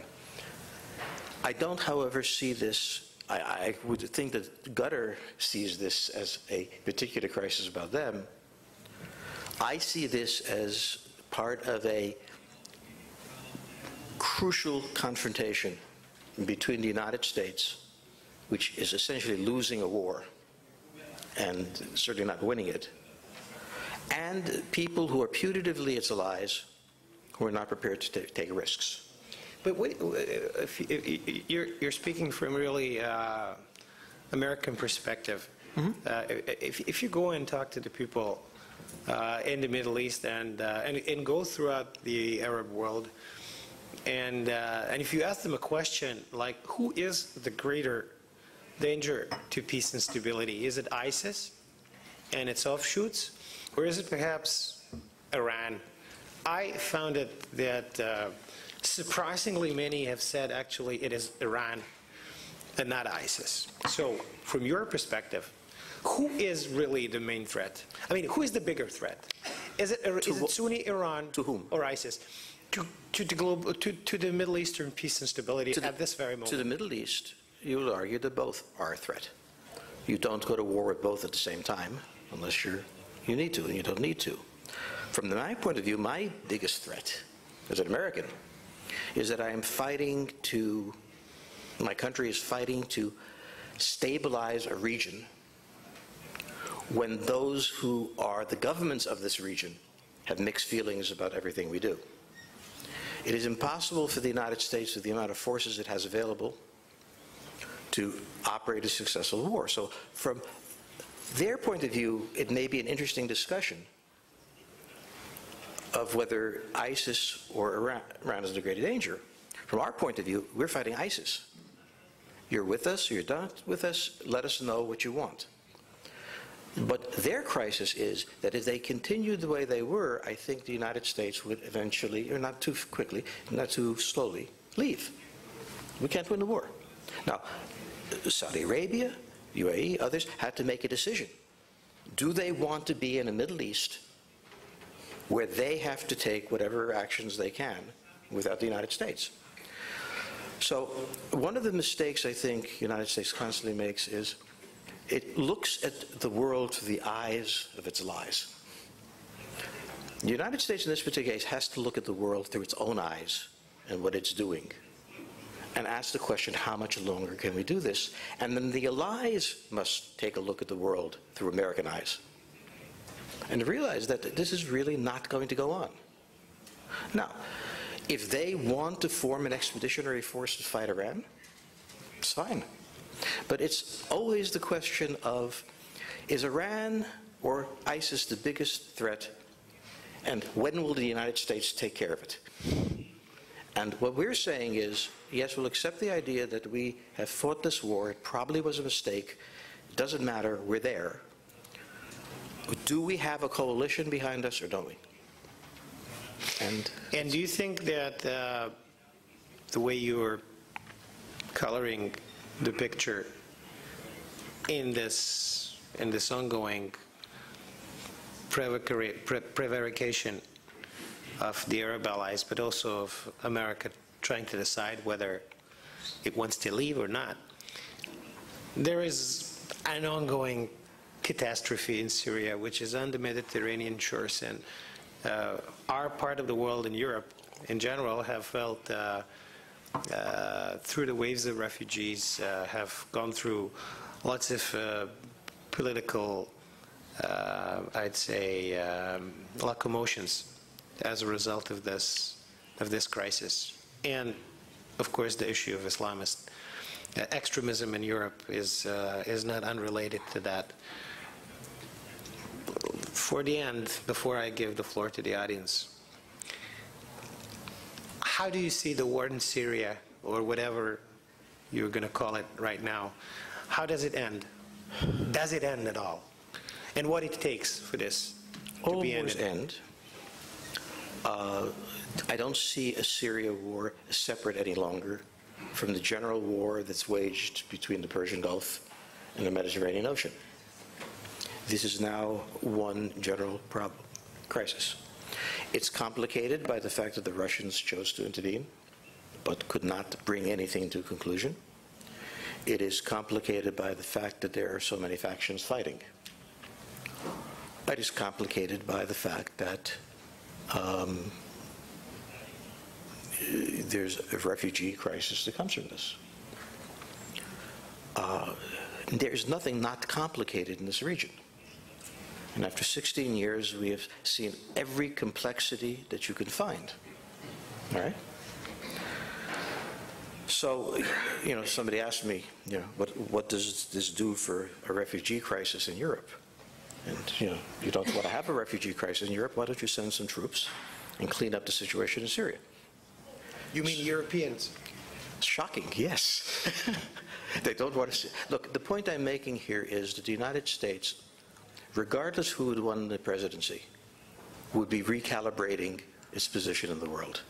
I don't, however, see this, I would think that Qatar sees this as a particular crisis about them. I see this as part of a crucial confrontation between the United States, which is essentially losing a war and certainly not winning it, and people who are putatively its allies who are not prepared to take risks. But you're speaking from really American perspective. Mm-hmm. If you go and talk to the people in the Middle East and go throughout the Arab world, and if you ask them a question like, who is the greater danger to peace and stability? Is it ISIS and its offshoots, or is it perhaps Iran? I found it that surprisingly many have said actually it is Iran and not ISIS. So from your perspective, who is really the main threat? I mean, who is the bigger threat? Is it Sunni Iran? To whom? Or ISIS? To the Middle Eastern peace and stability at this very moment. To the Middle East, you would argue that both are a threat. You don't go to war with both at the same time unless you need to, and you don't need to. From my point of view, my biggest threat as an American is that I am fighting to, my country is fighting to stabilize a region when those who are the governments of this region have mixed feelings about everything we do. It is impossible for the United States, with the amount of forces it has available, to operate a successful war. So from their point of view, it may be an interesting discussion of whether ISIS or Iran is the greater danger. From our point of view, we're fighting ISIS. You're with us, or you're not with us, let us know what you want. But their crisis is that if they continued the way they were, I think the United States would eventually, or not too quickly, not too slowly, leave. We can't win the war. Now, Saudi Arabia, UAE, others had to make a decision. Do they want to be in the Middle East where they have to take whatever actions they can without the United States. So one of the mistakes I think the United States constantly makes is it looks at the world through the eyes of its lies. The United States in this particular case has to look at the world through its own eyes and what it's doing, and ask the question, how much longer can we do this? And then the allies must take a look at the world through American eyes and realize that this is really not going to go on. Now, if they want to form an expeditionary force to fight Iran, it's fine. But it's always the question of, is Iran or ISIS the biggest threat, and when will the United States take care of it? And what we're saying is, yes, we'll accept the idea that we have fought this war, it probably was a mistake, it doesn't matter, we're there. Do we have a coalition behind us or don't we? And do you think that the way you're coloring the picture in this ongoing prevarication of the Arab allies, but also of America trying to decide whether it wants to leave or not, there is an ongoing catastrophe in Syria, which is on the Mediterranean shores, and our part of the world in Europe in general have felt through the waves of refugees, have gone through lots of political, I'd say, locomotions as a result of this crisis. And of course the issue of Islamist extremism in Europe is not unrelated to that. For the end, before I give the floor to the audience, how do you see the war in Syria, or whatever you're going to call it right now, how does it end? Does it end at all? And what it takes for this to be ended? All wars end. I don't see a Syria war separate any longer from the general war that's waged between the Persian Gulf and the Mediterranean Ocean. This is now one general crisis. It's complicated by the fact that the Russians chose to intervene, but could not bring anything to a conclusion. It is complicated by the fact that there are so many factions fighting. It is complicated by the fact that there's a refugee crisis that comes from this. There's nothing not complicated in this region. And after 16 years, we have seen every complexity that you can find. All right? So, somebody asked me, what does this do for a refugee crisis in Europe? And, you don't want to have a refugee crisis in Europe, why don't you send some troops and clean up the situation in Syria? You mean Europeans? Shocking, yes. They don't want to see. Look, the point I'm making here is that the United States, regardless who had won the presidency, would be recalibrating its position in the world.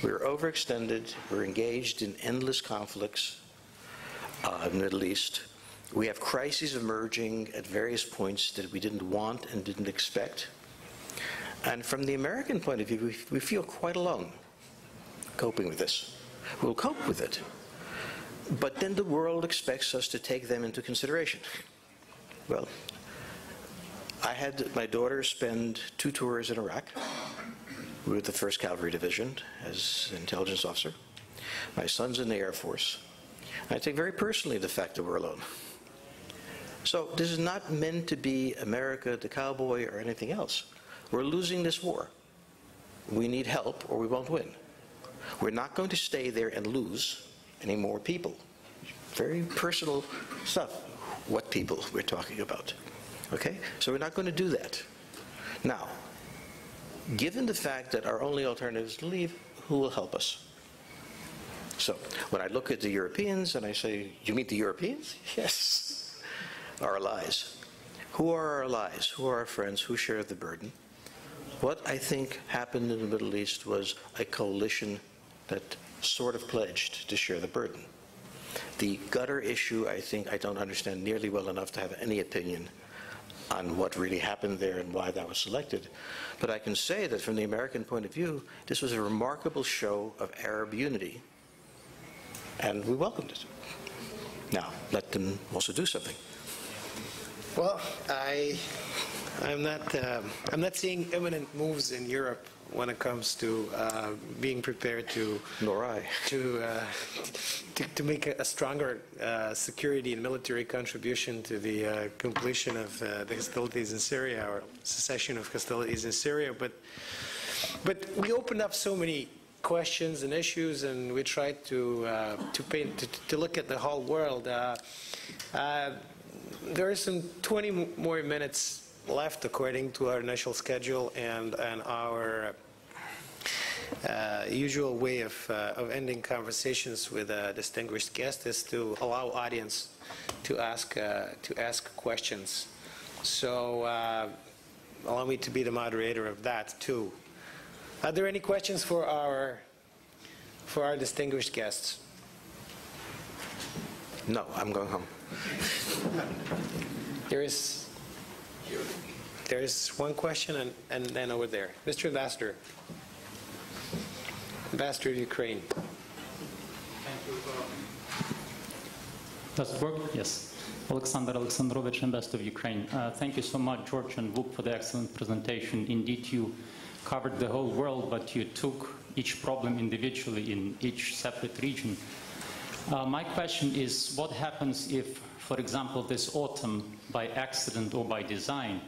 We're overextended, we're engaged in endless conflicts in the Middle East. We have crises emerging at various points that we didn't want and didn't expect. And from the American point of view, we feel quite alone coping with this. We'll cope with it. But then the world expects us to take them into consideration. Well, I had my daughter spend 2 tours in Iraq with the 1st Cavalry Division as an intelligence officer. My son's in the Air Force. I take very personally the fact that we're alone. So this is not meant to be America, the cowboy, or anything else. We're losing this war. We need help or we won't win. We're not going to stay there and lose any more people. Very personal stuff, what people we're talking about. Okay? So we're not going to do that. Now, given the fact that our only alternative is to leave, who will help us? So when I look at the Europeans and I say, you mean the Europeans? Yes. Our allies. Who are our allies? Who are our friends? Who share the burden? What I think happened in the Middle East was a coalition that sort of pledged to share the burden. The gutter issue, I think I don't understand nearly well enough to have any opinion on what really happened there and why that was selected. But I can say that from the American point of view, this was a remarkable show of Arab unity, and we welcomed it. Now, let them also do something. Well, I'm not seeing imminent moves in Europe when it comes to being prepared to Nor I. to make a stronger security and military contribution to the completion of the hostilities in Syria, or cessation of hostilities in Syria. But we opened up so many questions and issues, and we tried to look at the whole world. There are some 20 more minutes left according to our initial schedule, and our usual way of ending conversations with a distinguished guest is to allow audience to ask questions. So allow me to be the moderator of that too. Are there any questions for our distinguished guests? No, I'm going home. There is one question, and then over there. Mr. Ambassador. Ambassador of Ukraine. Thank you. Does it work? Yes. Alexander Alexandrovich, Ambassador of Ukraine. Thank you so much, George and Vuk, for the excellent presentation. Indeed, you covered the whole world, but you took each problem individually in each separate region. My question is, what happens if, for example, this autumn, by accident or by design,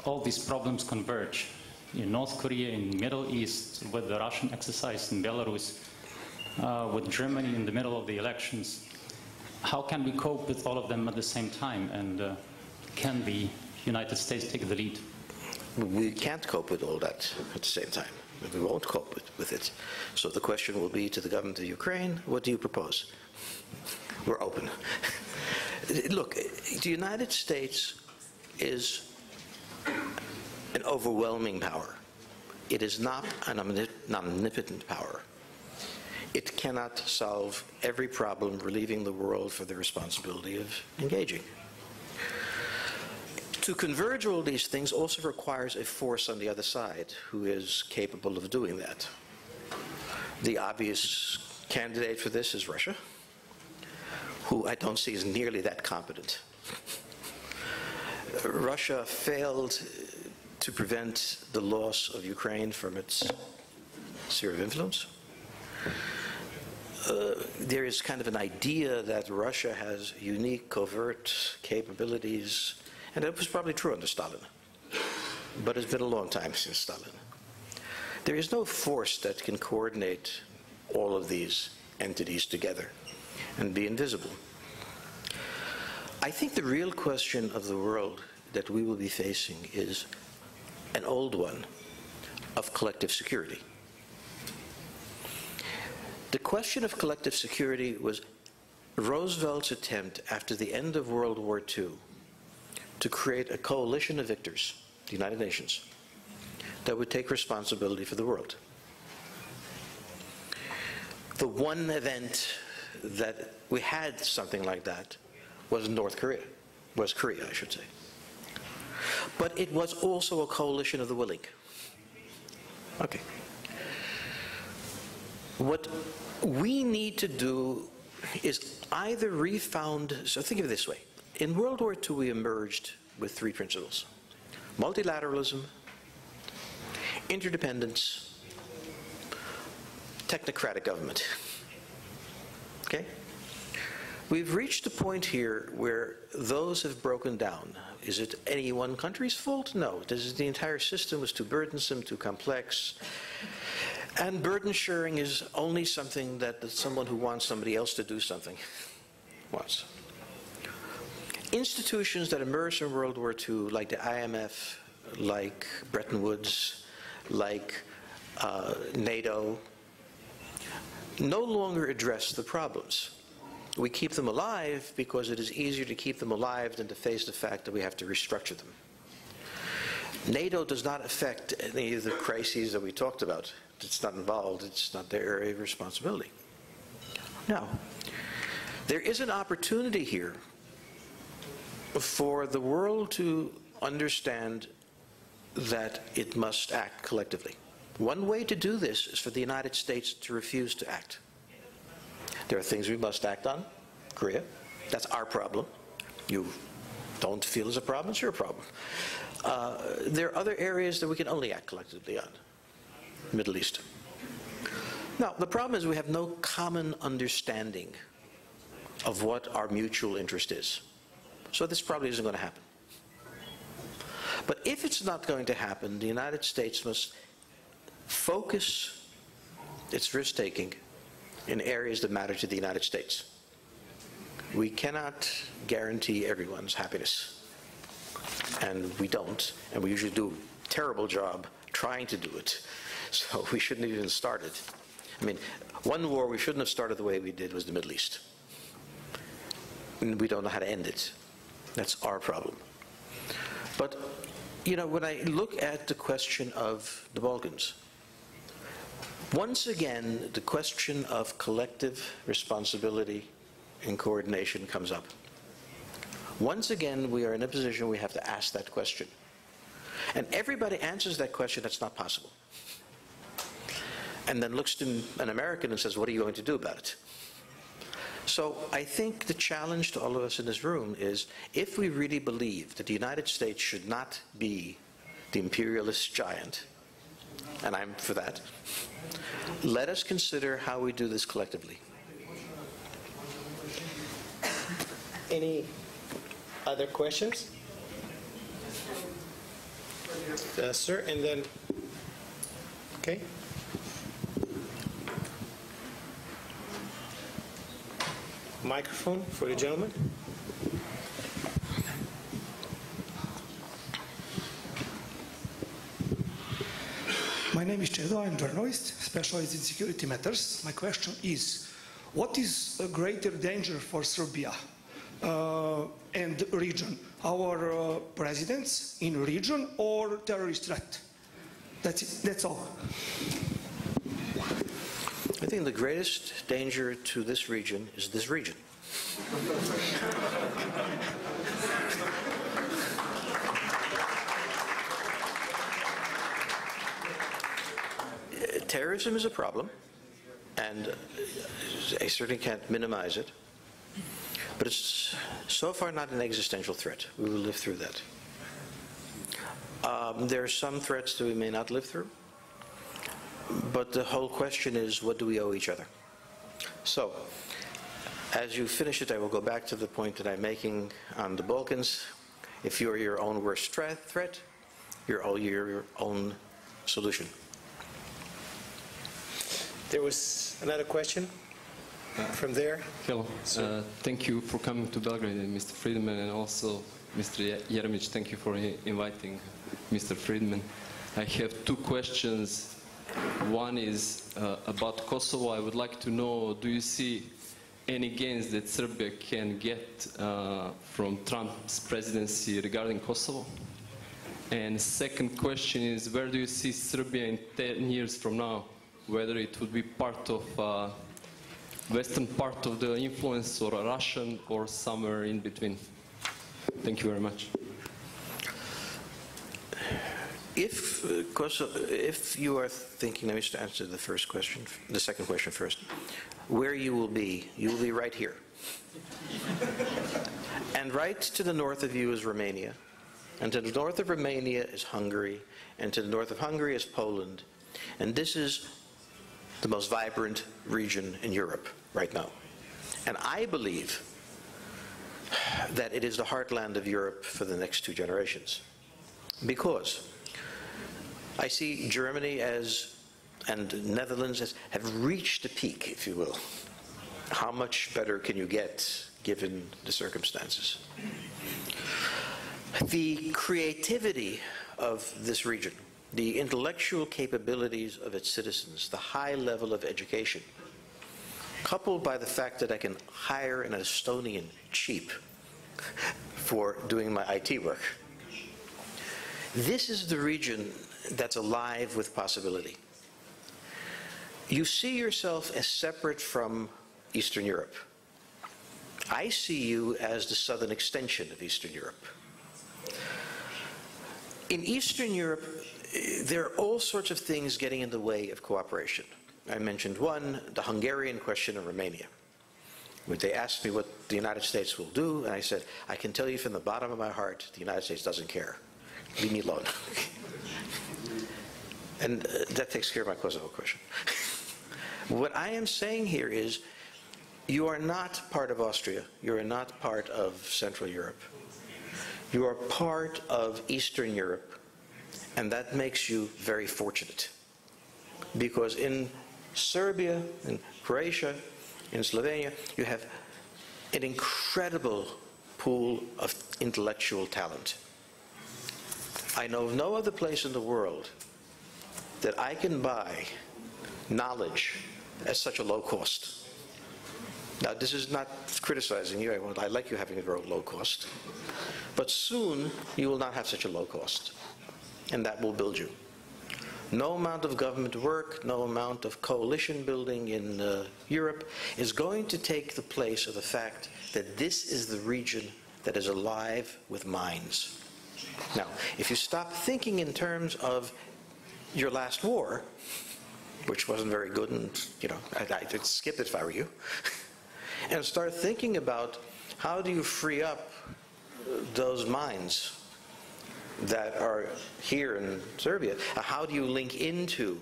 all these problems converge? In North Korea, in the Middle East, with the Russian exercise in Belarus, with Germany in the middle of the elections. How can we cope with all of them at the same time? And can the United States take the lead? We can't cope with all that at the same time. We won't cope with it. So the question will be to the government of Ukraine, what do you propose? We're open. Look, the United States is an overwhelming power. It is not an omnipotent power. It cannot solve every problem, relieving the world for the responsibility of engaging. To converge all these things also requires a force on the other side who is capable of doing that. The obvious candidate for this is Russia, who I don't see as nearly that competent. Russia failed to prevent the loss of Ukraine from its sphere of influence. There is kind of an idea that Russia has unique covert capabilities, and that was probably true under Stalin, but it's been a long time since Stalin. There is no force that can coordinate all of these entities together and be invisible. I think the real question of the world that we will be facing is an old one of collective security. The question of collective security was Roosevelt's attempt after the end of World War II to create a coalition of victors, the United Nations, that would take responsibility for the world. The one event that we had something like that was Korea, I should say. But it was also a coalition of the willing. Okay. What we need to do is either so think of it this way. In World War II, we emerged with three principles: multilateralism, interdependence, technocratic government. Okay? We've reached a point here where those have broken down. Is it any one country's fault? No. The entire system was too burdensome, too complex. And burden sharing is only something that someone who wants somebody else to do something wants. Institutions that emerged from World War II, like the IMF, like Bretton Woods, like NATO, no longer address the problems. We keep them alive because it is easier to keep them alive than to face the fact that we have to restructure them. NATO does not affect any of the crises that we talked about. It's not involved. It's not their area of responsibility. Now, there is an opportunity here for the world to understand that it must act collectively. One way to do this is for the United States to refuse to act. There are things we must act on. Korea, that's our problem. You don't feel it's a problem, it's your problem. There are other areas that we can only act collectively on. Middle East. Now, the problem is we have no common understanding of what our mutual interest is. So this probably isn't going to happen. But if it's not going to happen, the United States must focus its risk-taking in areas that matter to the United States. We cannot guarantee everyone's happiness. And we don't, and we usually do a terrible job trying to do it. So we shouldn't have even started. I mean, one war we shouldn't have started the way we did was the Middle East. And we don't know how to end it. That's our problem. But, you know, when I look at the question of the Balkans, once again, the question of collective responsibility and coordination comes up. Once again, we are in a position we have to ask that question. And everybody answers that question, that's not possible. And then looks to an American and says, what are you going to do about it? So I think the challenge to all of us in this room is, if we really believe that the United States should not be the imperialist giant, and I'm for that, let us consider how we do this collectively. Any other questions? Sir, and then, okay. Microphone for the gentleman. My name is Cedo, I'm a journalist, specialized in security matters. My question is, what is a greater danger for Serbia and region? Our presidents in region or terrorist threat? That's it, that's all. I think the greatest danger to this region is this region. Terrorism is a problem, and I certainly can't minimize it, but it's so far not an existential threat. We will live through that. There are some threats that we may not live through, but the whole question is, what do we owe each other? So, as you finish it, I will go back to the point that I'm making on the Balkans. If you're your own worst threat, you're your own solution. There was another question from there. Hello. Thank you for coming to Belgrade, Mr. Fridman, and also Mr. Jeremic, thank you for inviting Mr. Fridman. I have two questions. One is about Kosovo. I would like to know, do you see any gains that Serbia can get from Trump's presidency regarding Kosovo? And second question is, where do you see Serbia in 10 years from now? Whether it would be part of western part of the influence, or a Russian, or somewhere in between. Thank you very much. If you are thinking, let me just answer the first question, the second question first. Where you will be right here. And right to the north of you is Romania. And to the north of Romania is Hungary. And to the north of Hungary is Poland. And this is the most vibrant region in Europe right now. And I believe that it is the heartland of Europe for the next 2 generations. Because I see Germany and the Netherlands have reached the peak, if you will. How much better can you get given the circumstances? The creativity of this region, the intellectual capabilities of its citizens, the high level of education, coupled by the fact that I can hire an Estonian cheap for doing my IT work. This is the region that's alive with possibility. You see yourself as separate from Eastern Europe. I see you as the southern extension of Eastern Europe. In Eastern Europe, there are all sorts of things getting in the way of cooperation. I mentioned one, the Hungarian question of Romania. When they asked me what the United States will do, and I said, I can tell you from the bottom of my heart, the United States doesn't care. Leave me alone. And that takes care of my Kosovo question. What I am saying here is, you are not part of Austria. You are not part of Central Europe. You are part of Eastern Europe, and that makes you very fortunate. Because in Serbia, in Croatia, in Slovenia, you have an incredible pool of intellectual talent. I know of no other place in the world that I can buy knowledge at such a low cost. Now, this is not criticizing you. I like you having a very low cost. But soon, you will not have such a low cost. And that will build you. No amount of government work, no amount of coalition building in Europe is going to take the place of the fact that this is the region that is alive with minds. Now, if you stop thinking in terms of your last war, which wasn't very good, and I'd skip it if I were you, and start thinking about how do you free up those minds that are here in Serbia, how do you link into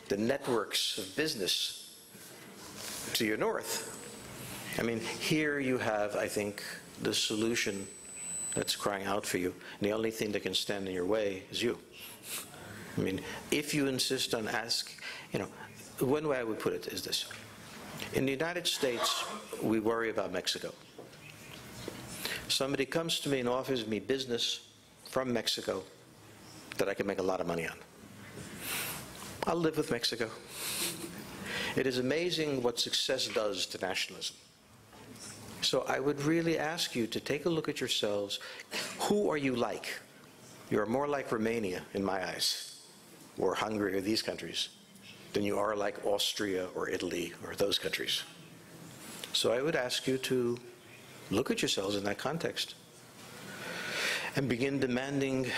the networks of business to your north? I mean, here you have, I think, the solution that's crying out for you. And the only thing that can stand in your way is you. I mean, if you insist on one way I would put it is this. In the United States, we worry about Mexico. Somebody comes to me and offers me business from Mexico that I can make a lot of money on. I'll live with Mexico. It is amazing what success does to nationalism. So I would really ask you to take a look at yourselves. Who are you like? You're more like Romania, in my eyes, or Hungary, or these countries, than you are like Austria or Italy or those countries. So I would ask you to look at yourselves in that context and begin demanding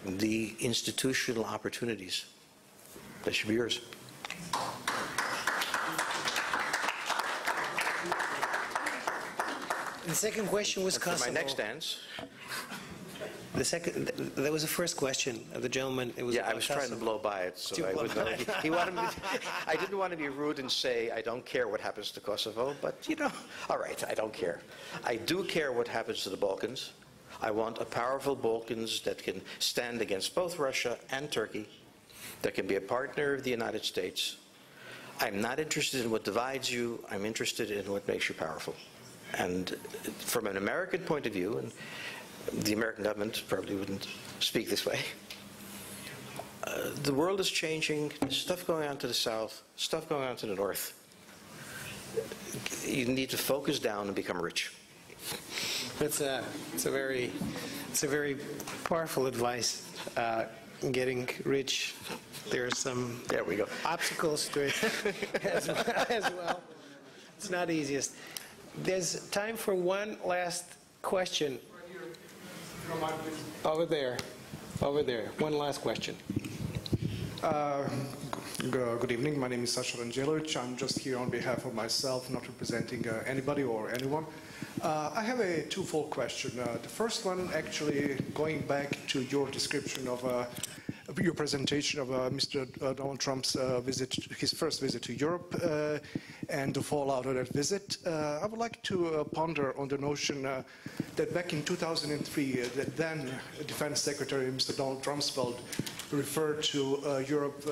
the institutional opportunities that should be yours. The second question was Kosovo. For my next dance. That was the first question of the gentleman. It was I was trying to blow by it, so I would know. He wanted me. I didn't want to be rude and say I don't care what happens to Kosovo, but all right, I don't care. I do care what happens to the Balkans. I want a powerful Balkans that can stand against both Russia and Turkey, that can be a partner of the United States. I'm not interested in what divides you. I'm interested in what makes you powerful. And from an American point of view, and the American government probably wouldn't speak this way, the world is changing. There's stuff going on to the south, stuff going on to the north. You need to focus down and become rich. It's a very powerful advice. Getting rich, there are some obstacles to it as well. It's not easiest. There's time for one last question. Over there. One last question. Good evening. My name is Sasha Rangelovic. I'm just here on behalf of myself, not representing anybody or anyone. I have a twofold question. The first one, actually, going back to your description of your presentation of Mr. Donald Trump's his first visit to Europe, and the fallout of that visit. I would like to ponder on the notion that back in 2003, that then Defense Secretary Mr. Donald Rumsfeld referred to Europe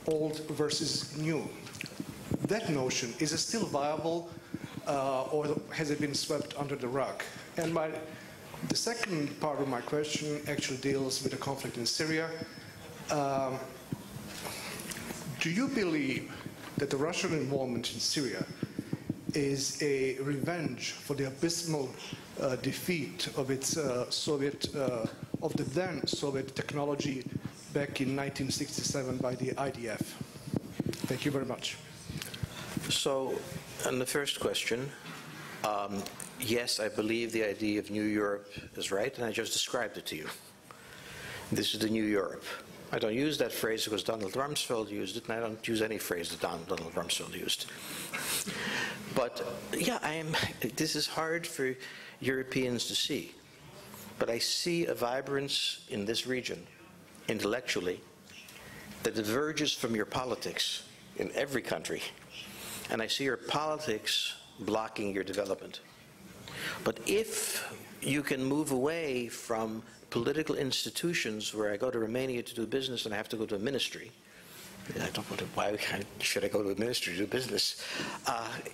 old versus new. That notion, is it still viable, or has it been swept under the rug? And the second part of my question actually deals with the conflict in Syria. Do you believe that the Russian involvement in Syria is a revenge for the abysmal defeat of its of the then Soviet technology back in 1967 by the IDF? Thank you very much. So, on the first question, yes, I believe the idea of New Europe is right, and I just described it to you. This is the new Europe. I don't use that phrase because Donald Rumsfeld used it, and I don't use any phrase that Donald Rumsfeld used. But yeah, this is hard for Europeans to see. But I see a vibrance in this region, intellectually, that diverges from your politics in every country. And I see your politics blocking your development. But if you can move away from political institutions where I go to Romania to do business and I have to go to a ministry, I don't want to, why should I go to a ministry to do business?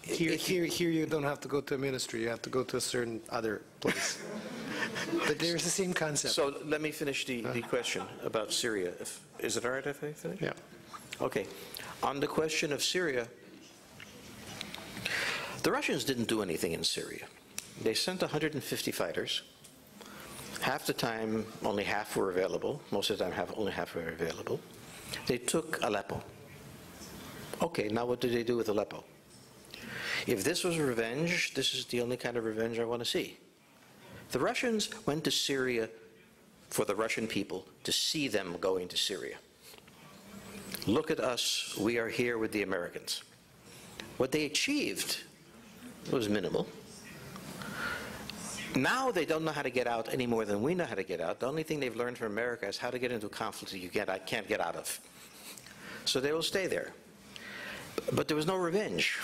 Here you don't have to go to a ministry, you have to go to a certain other place. But there's the same concept. So let me finish the question about Syria. Is it all right if I finish? Yeah. Okay. On the question of Syria, the Russians didn't do anything in Syria. They sent 150 fighters. Half the time, only half were available. Most of the time, only half were available. They took Aleppo. Okay, now what do they do with Aleppo? If this was revenge, this is the only kind of revenge I want to see. The Russians went to Syria for the Russian people to see them going to Syria. Look at us, we are here with the Americans. What they achieved was minimal. Now they don't know how to get out any more than we know how to get out. The only thing they've learned from America is how to get into a conflict that you can't get out of. So they will stay there. But there was no revenge.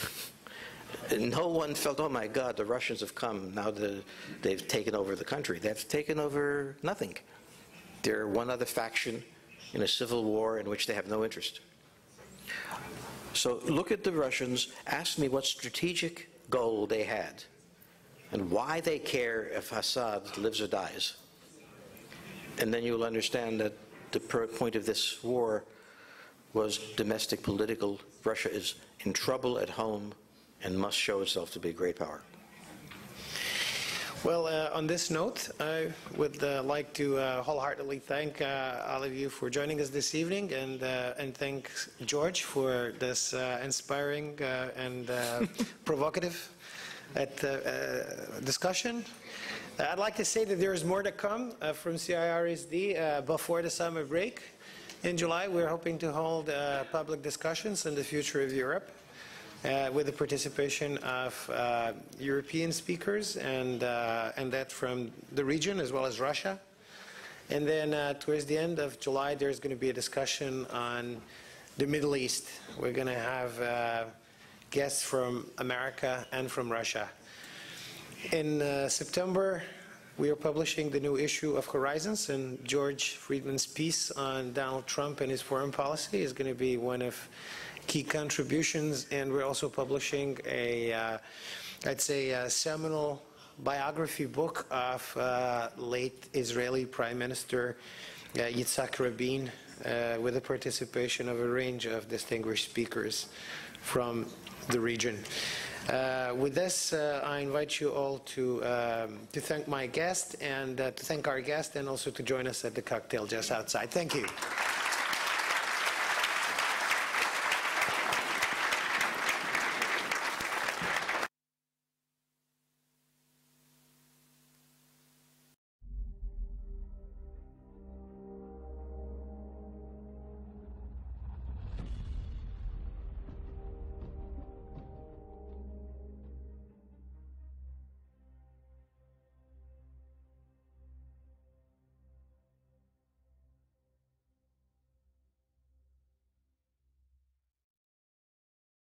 No one felt, oh my God, the Russians have come, now they've taken over the country. They've taken over nothing. They're one other faction in a civil war in which they have no interest. So look at the Russians, ask me what strategic goal they had and why they care if Assad lives or dies. And then you'll understand that the point of this war was domestic political. Russia is in trouble at home and must show itself to be a great power. Well, on this note, I would like to wholeheartedly thank all of you for joining us this evening, and thank George for this inspiring and provocative discussion. I'd like to say that there is more to come from CIRSD before the summer break. In July, we're hoping to hold public discussions on the future of Europe, with the participation of European speakers and that from the region as well as Russia. And then towards the end of July, there's going to be a discussion on the Middle East. We're going to have guests from America and from Russia. In September, we are publishing the new issue of Horizons, and Dzordz Fridman's piece on Donald Trump and his foreign policy is going to be one of key contributions, and we're also publishing I'd say a seminal biography book of late Israeli Prime Minister Yitzhak Rabin, with the participation of a range of distinguished speakers from the region. With this, I invite you all to thank my guest and to thank our guest, and also to join us at the cocktail just outside. Thank you.